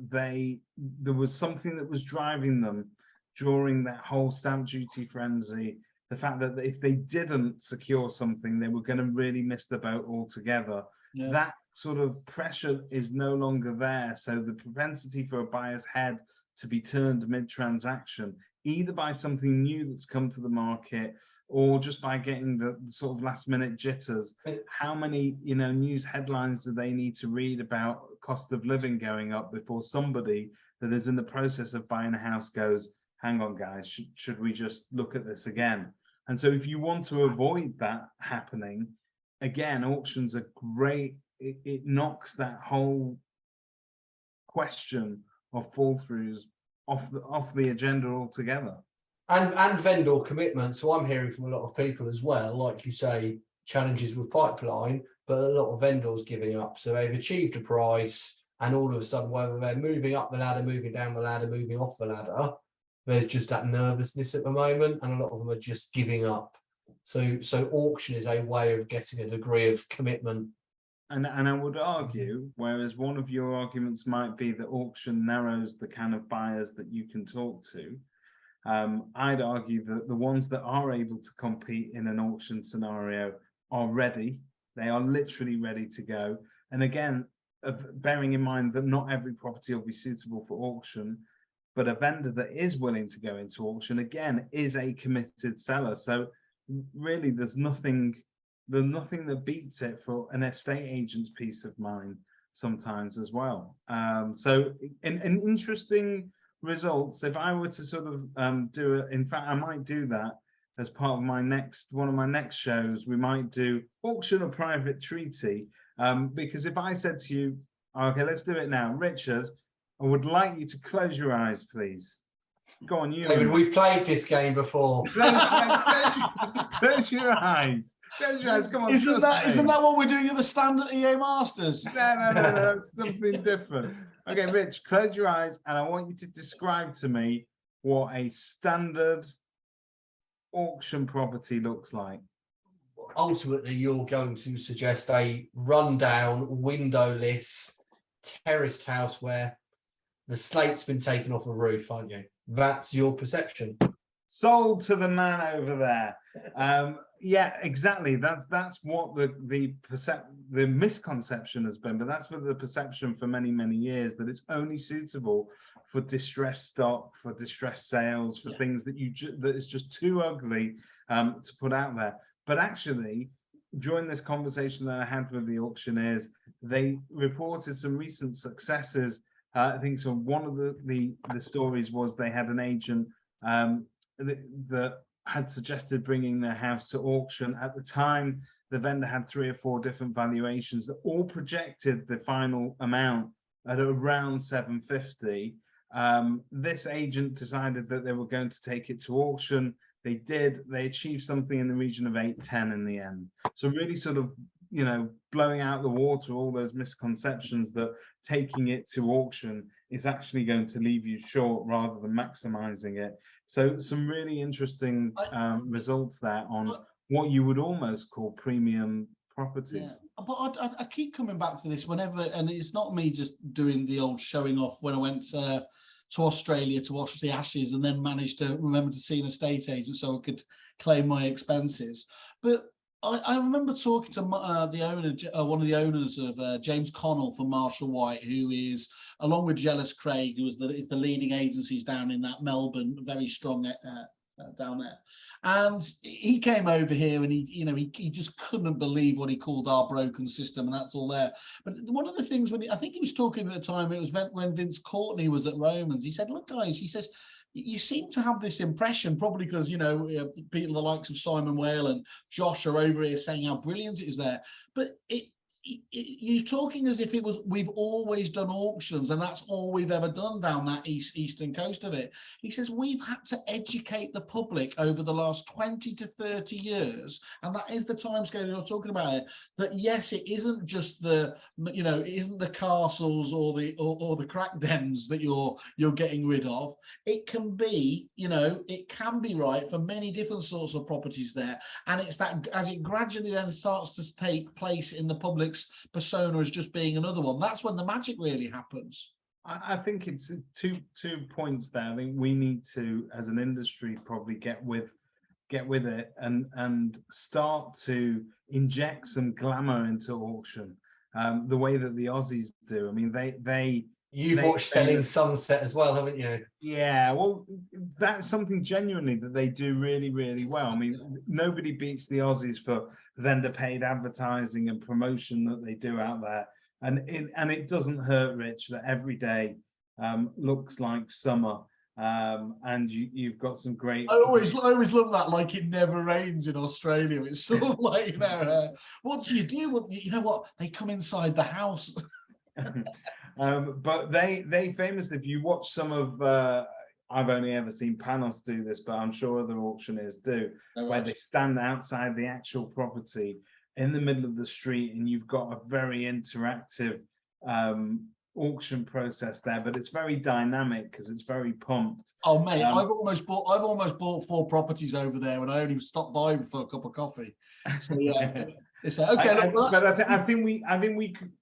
there was something that was driving them during that whole stamp duty frenzy. The fact that if they didn't secure something, they were going to really miss the boat altogether. Yeah. That sort of pressure is no longer there. So the propensity for a buyer's head to be turned mid-transaction, either by something new that's come to the market, or just by getting the sort of last-minute jitters. How many, you know, news headlines do they need to read about cost of living going up before somebody that is in the process of buying a house goes, hang on, guys, should we just look at this again? And so if you want to avoid that happening, again, auctions are great. It knocks that whole question of fall-throughs off the agenda altogether. And vendor commitment. So I'm hearing from a lot of people as well, like you say, challenges with pipeline, but a lot of vendors giving up. So they've achieved a price, and all of a sudden, whether they're moving up the ladder, moving down the ladder, moving off the ladder, there's just that nervousness at the moment, and a lot of them are just giving up. So auction is a way of getting a degree of commitment. And I would argue, whereas one of your arguments might be that auction narrows the kind of buyers that you can talk to, I'd argue that the ones that are able to compete in an auction scenario are ready. They are literally ready to go. And again, bearing in mind that not every property will be suitable for auction, but a vendor that is willing to go into auction, again, is a committed seller. So really, there's nothing that beats it for an estate agent's peace of mind sometimes as well. So an interesting results. If I were to sort of do it, in fact, I might do that as part of one of my next shows. We might do auction or private treaty, because if I said to you, okay, let's do it now, Richard, I would like you to close your eyes, please. Go on, you. David, we've played this game before. Close your eyes. Close your eyes. Come on. Isn't that what we're doing at the stand at EA Masters? No. It's something different. Okay, Rich, close your eyes, and I want you to describe to me what a standard auction property looks like. Ultimately, you're going to suggest a rundown, windowless, terraced house where the slate's been taken off the roof, aren't you? That's your perception. Sold to the man over there. Yeah, exactly. That's what the misconception has been, but that's what the perception for many, many years, that it's only suitable for distressed stock, for distressed sales, for things that that is just too ugly to put out there. But actually, during this conversation that I had with the auctioneers, they reported some recent successes. I think so. One of the stories was they had an agent that had suggested bringing their house to auction. At the time, the vendor had 3 or 4 different valuations that all projected the final amount at around 750. This agent decided that they were going to take it to auction. They did. They achieved something in the region of 810 in the end. So really sort of, you know, blowing out the water all those misconceptions that taking it to auction is actually going to leave you short rather than maximizing it. So some really interesting results there on what you would almost call premium properties. Yeah. But I keep coming back to this whenever, and it's not me just doing the old showing off when I went to Australia to watch the Ashes and then managed to remember to see an estate agent so I could claim my expenses. But I remember talking to the owner, one of the owners of James Connell from Marshall White, who is, along with Jealous Craig, who is the leading agencies down in that Melbourne, very strong down there. And he came over here and he just couldn't believe what he called our broken system, and that's all there. But one of the things I think he was talking at the time, it was when Vince Courtney was at Romans, he said, look guys, he says, you seem to have this impression, probably because, you know, people the likes of Simon Whale and Josh are over here saying how brilliant it is there. But you're talking as if we've always done auctions and that's all we've ever done down that eastern coast of it. He says we've had to educate the public over the last 20 to 30 years, and that is the timescale you're talking about it, that yes, it isn't just it isn't the castles or the crack dens that you're getting rid of. It can be, it can be right for many different sorts of properties there, and it's that as it gradually then starts to take place in the public's persona as just being another one, that's when the magic really happens. I think it's two points there. I think we need to, as an industry, probably get with it and start to inject some glamour into auction, the way that the Aussies do. I mean, You've watched Selling Sunset as well, haven't you? Yeah, well, that's something genuinely that they do really, really well. I mean, nobody beats the Aussies for vendor-paid advertising and promotion that they do out there. And it doesn't hurt, Rich, that every day looks like summer. And you've got some great... I always love that, like it never rains in Australia. It's sort of like, what do you do? Well, you know what? They come inside the house. But they famously, if you watch some of, I've only ever seen Panos do this, but I'm sure other auctioneers do, where they stand outside the actual property in the middle of the street, and you've got a very interactive auction process there, but it's very dynamic because it's very pumped. Oh mate, I've almost bought 4 properties over there, and I only stopped by for a cup of coffee. So yeah. Okay, but I think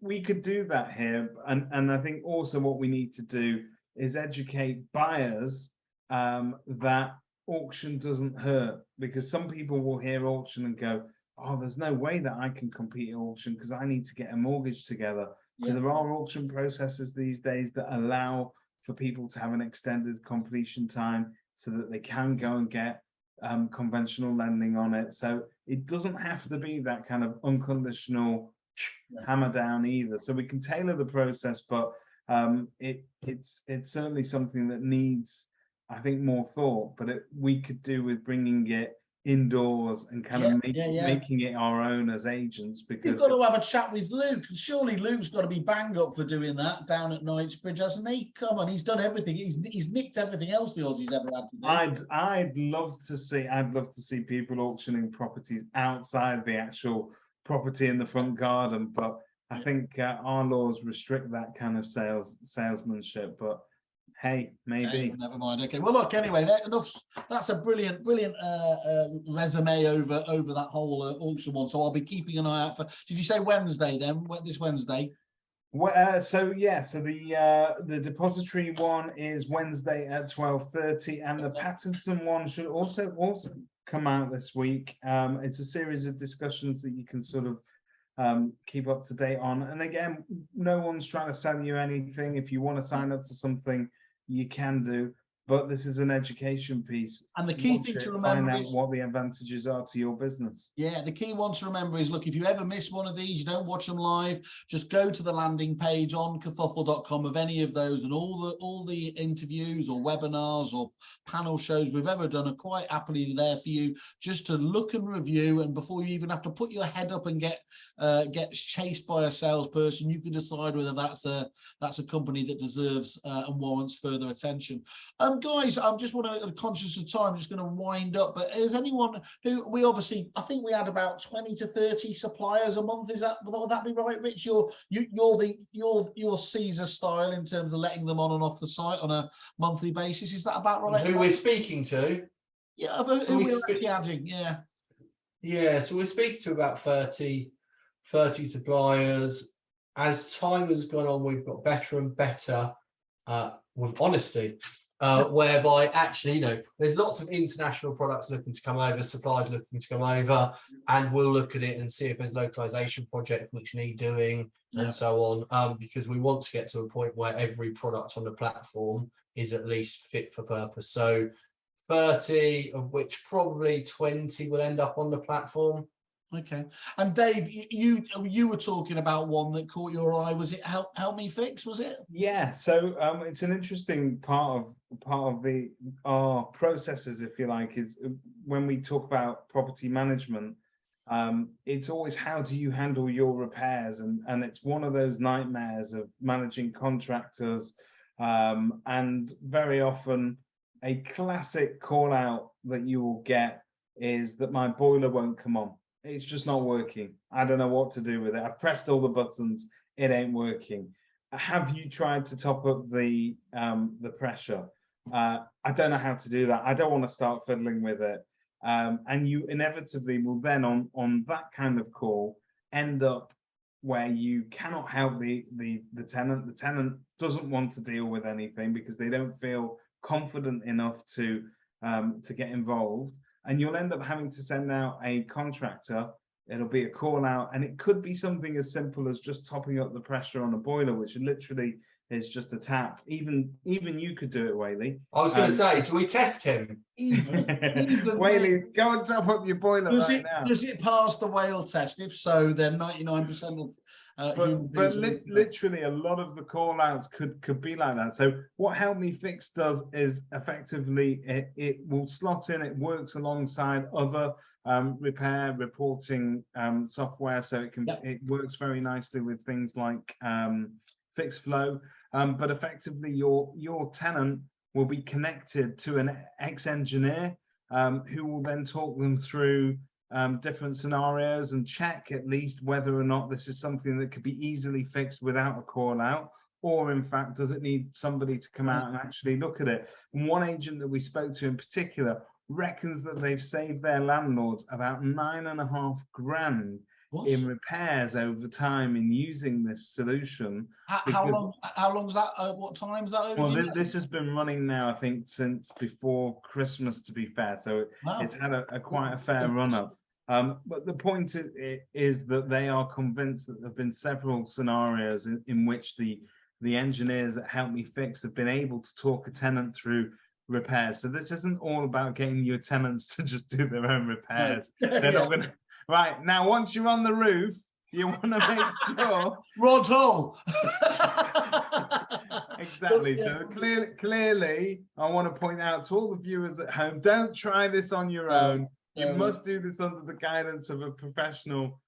we could do that here, and I think also what we need to do is educate buyers that auction doesn't hurt, because some people will hear auction and go, oh, there's no way that I can compete at auction because I need to get a mortgage together. So there are auction processes these days that allow for people to have an extended completion time so that they can go and get conventional lending on it. So it doesn't have to be that kind of unconditional hammer down either. So we can tailor the process, but it's certainly something that needs, I think, more thought. But we could do with bringing it indoors and kind of making it our own as agents, because you've got to have a chat with Luke. Surely Luke's got to be bang up for doing that down at Knightsbridge, hasn't he? Come on, he's done everything. He's nicked everything else the Aussies ever had to do. I'd love to see people auctioning properties outside the actual property in the front garden, but I think our laws restrict that kind of salesmanship. But hey, maybe. Okay, never mind. Okay. Well, look. Anyway, that's a brilliant resume over that whole auction one. So I'll be keeping an eye out for. Did you say Wednesday then? This Wednesday? Well, so the depository one is Wednesday at 12:30, and the Patterson one should also come out this week. It's a series of discussions that you can sort of keep up to date on. And again, no one's trying to sell you anything. If you want to sign up to something, you can do. But this is an education piece. And the key thing to remember is find out what the advantages are to your business. Yeah, the key one to remember is, look, if you ever miss one of these, you don't watch them live, just go to the landing page on kerfuffle.com of any of those, and all the interviews or webinars or panel shows we've ever done are quite happily there for you just to look and review. And before you even have to put your head up and get chased by a salesperson, you can decide whether that's a company that deserves and warrants further attention. Guys, I'm just conscious of time, I'm just going to wind up. But is anyone who I think we had about 20 to 30 suppliers a month. Would that be right, Rich? You're Caesar style in terms of letting them on and off the site on a monthly basis. Is that about right? Who we're speaking to? Yeah, who we're actually adding. Yeah. Yeah, so we're speaking to about 30 suppliers. As time has gone on, we've got better and better with honesty. Whereby actually, there's lots of international products looking to come over, suppliers looking to come over, and we'll look at it and see if there's localization projects which need doing and so on, because we want to get to a point where every product on the platform is at least fit for purpose. So 30, of which probably 20 will end up on the platform. Okay. And Dave, you were talking about one that caught your eye. Was it Help Me Fix? Was it? Yeah. So it's an interesting part of our processes, if you like, is when we talk about property management. It's always, how do you handle your repairs? And it's one of those nightmares of managing contractors. And very often a classic call out that you will get is that my boiler won't come on. It's just not working. I don't know what to do with it. I've pressed all the buttons. It ain't working. Have you tried to top up the pressure? I don't know how to do that. I don't want to start fiddling with it. And you inevitably will then on that kind of call end up where you cannot help the tenant. The tenant doesn't want to deal with anything because they don't feel confident enough to get involved. And you'll end up having to send out a contractor. It'll be a call out, and it could be something as simple as just topping up the pressure on a boiler, which literally is just a tap. Even you could do it, Whaley. I was going to say, do we test him? Whaley, go and top up your boiler now. Does it pass the whale test? If so, then 99% of but literally a lot of the call outs could be like that. So what Help Me Fix does is effectively it will slot in, it works alongside other repair reporting software, so it works very nicely with things like FixFlow, but effectively your tenant will be connected to an ex-engineer who will then talk them through different scenarios and check at least whether or not this is something that could be easily fixed without a call out, or in fact, does it need somebody to come out and actually look at it? And one agent that we spoke to in particular reckons that they've saved their landlords about $9.5 grand in repairs over time in using this solution. How long is that? What time is that over? Well, this has been running now, I think, since before Christmas, to be fair. So it's had quite a fair run up. But the point is that they are convinced that there have been several scenarios in which the engineers at Help Me Fix have been able to talk a tenant through repairs. So this isn't all about getting your tenants to just do their own repairs. No. They're not going to. Right, now once you're on the roof, you want to make sure. Rod Hull. Exactly. So clearly, I want to point out to all the viewers at home, don't try this on your own. You must do this under the guidance of a professional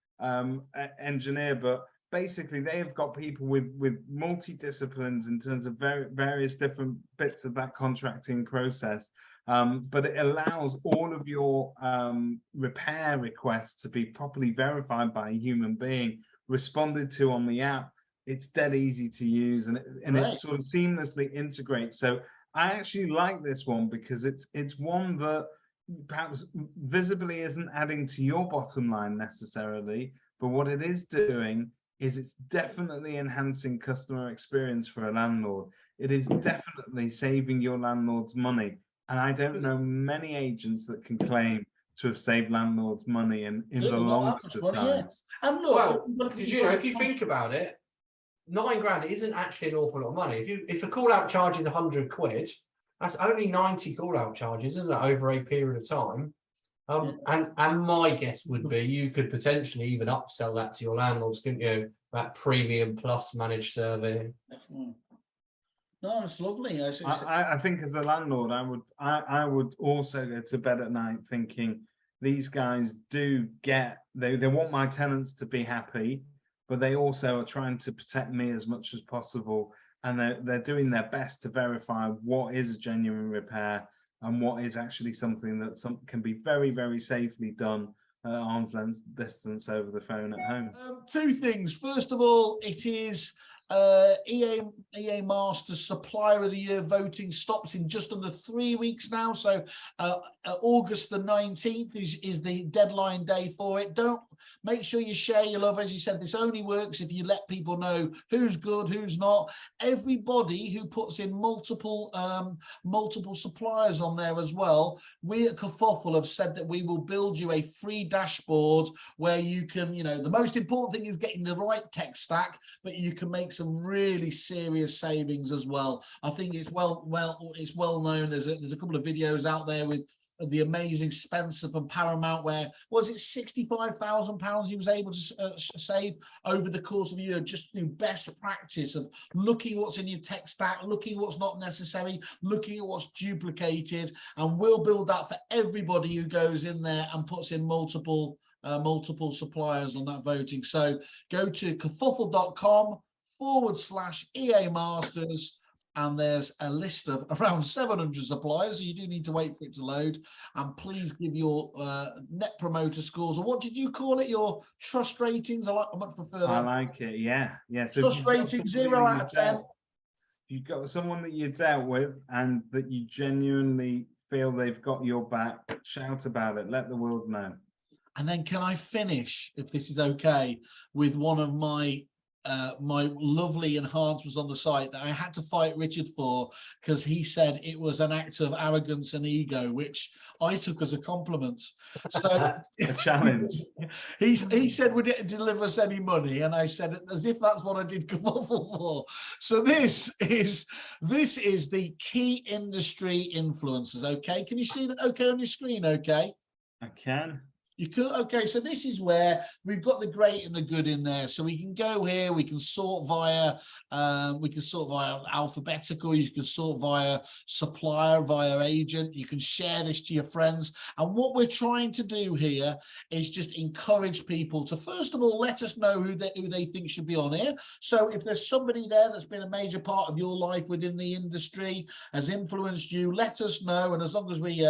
engineer. But basically, they have got people with multi-disciplines in terms of various different bits of that contracting process. But it allows all of your repair requests to be properly verified by a human being, responded to on the app. It's dead easy to use, and it sort of seamlessly integrates. So I actually like this one because it's one that perhaps visibly isn't adding to your bottom line necessarily, but what it is doing is it's definitely enhancing customer experience for a landlord. It is definitely saving your landlord's money. And I don't know many agents that can claim to have saved landlords money in the longest of times. Yeah. And look, well, because you know, if you think about it, £9 isn't actually an awful lot of money. If a call out charge is 100 quid, that's only 90 call out charges, isn't it, over a period of time? And my guess would be you could potentially even upsell that to your landlords, couldn't you? That premium plus managed survey. No, it's lovely. I think as a landlord, I would also go to bed at night thinking these guys do get, they want my tenants to be happy, but they also are trying to protect me as much as possible. And they're doing their best to verify what is a genuine repair and what is actually something that can be very, very safely done at arm's length distance over the phone at home. Two things. First of all, it is EA Masters Supplier of the Year voting stops in just under 3 weeks now. So August the 19th is the deadline day for it. Don't make sure you share your love. As you said, this only works if you let people know who's good, who's not. Everybody who puts in multiple suppliers on there as well, we at Kerfuffle have said that we will build you a free dashboard where you can, you know, the most important thing is getting the right tech stack, but you can make some really serious savings as well. I think it's well known. There's a couple of videos out there with the amazing Spencer from Paramount, where was it £65,000 he was able to save over the course of a year, just through best practice of looking what's in your tech stack, looking what's not necessary, looking at what's duplicated. And we'll build that for everybody who goes in there and puts in multiple suppliers on that voting. So go to kerfuffle.com/EA Masters, and there's a list of around 700 suppliers, so you do need to wait for it to load. And please give your net promoter scores, or what did you call it, your trust ratings? I much prefer that. I like it, yeah. So trust rating 0 out of 10. You've got someone that you dealt with and that you genuinely feel they've got your back, shout about it, let the world know. And then can I finish, if this is okay, with one of my lovely enhancements on the site that I had to fight Richard for, because he said it was an act of arrogance and ego, which I took as a compliment. So a challenge. He said, would it deliver us any money? And I said, as if that's what I did Kerfuffle for. So this is the key industry influencers. Okay, can you see that okay on your screen? Okay, I can. You could, okay, so this is where we've got the great and the good in there. So we can go here, we can sort via alphabetical, you can sort via supplier, via agent, you can share this to your friends. And what we're trying to do here is just encourage people to, first of all, let us know who they think should be on here. So if there's somebody there that's been a major part of your life within the industry, has influenced you, let us know. And as long as we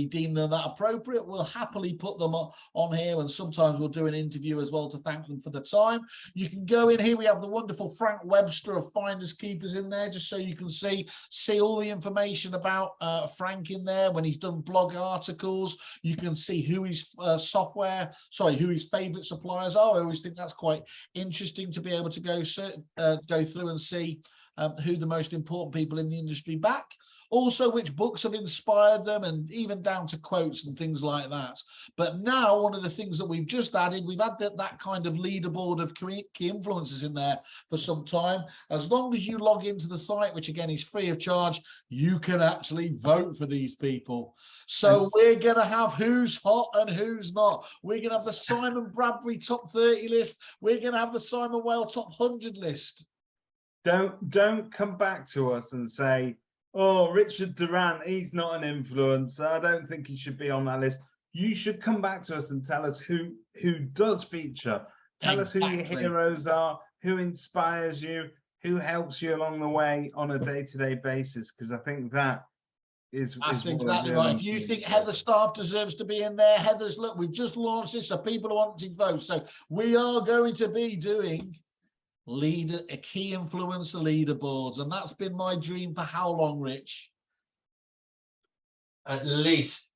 deem them that appropriate, we'll happily put them on here, and sometimes we'll do an interview as well to thank them for the time. You can go in here, we have the wonderful Frank Webster of Finders Keepers in there, just so you can see all the information about Frank in there. When he's done blog articles, you can see who his who his favorite suppliers are. I always think that's quite interesting to be able to go through and see who the most important people in the industry back. Also, which books have inspired them, and even down to quotes and things like that. But now, one of the things that we've just added, we've had that kind of leaderboard of key influencers in there for some time. As long as you log into the site, which again is free of charge, you can actually vote for these people. So we're going to have who's hot and who's not. We're going to have the Simon Bradbury top 30 list. We're going to have the Simon Whale top 100 list. Don't come back to us and say, oh, Richard Durant, he's not an influencer, I don't think he should be on that list. You should come back to us and tell us who does feature. Tell us who your heroes are, who inspires you, who helps you along the way on a day-to-day basis, because I think that is exactly right. If you think Heather Staff deserves to be in there, Heather's, look, we've just launched this, so people are wanting to vote. So we are going to be doing a key influencer leaderboards, and that's been my dream for how long, Rich? At least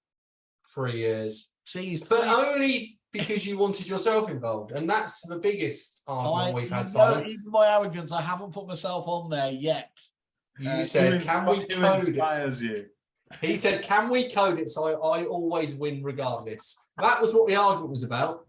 3 years. See, but only because you wanted yourself involved, and that's the biggest argument we've had. Even my arrogance, I haven't put myself on there yet. You said, "Can we code inspires you?" He said, "Can we code it so I always win regardless?" That was what the argument was about.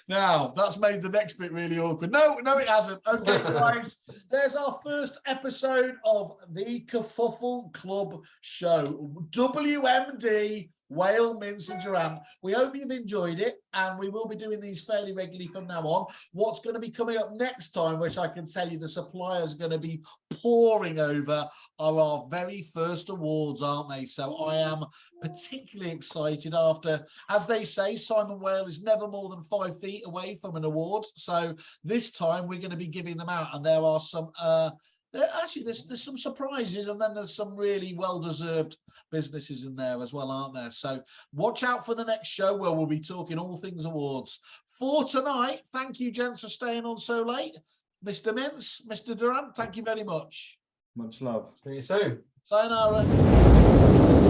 Now, that's made the next bit really awkward. No, it hasn't. Okay, guys, there's our first episode of the Kerfuffle Klub show. WMD, Whale, Mince and Durant. We hope you've enjoyed it, and we will be doing these fairly regularly from now on. What's going to be coming up next time, which I can tell you the suppliers are going to be pouring over, are our very first awards, aren't they? So I am particularly excited after, as they say, Simon Whale is never more than 5 feet away from an award. So this time we're going to be giving them out, and there are some there's some surprises, and then there's some really well-deserved businesses in there as well, aren't there? So watch out for the next show where we'll be talking all things awards. For tonight, thank you, gents, for staying on so late. Mr. Mince, Mr. Durant, thank you very much. Much love. See you soon. Sayonara.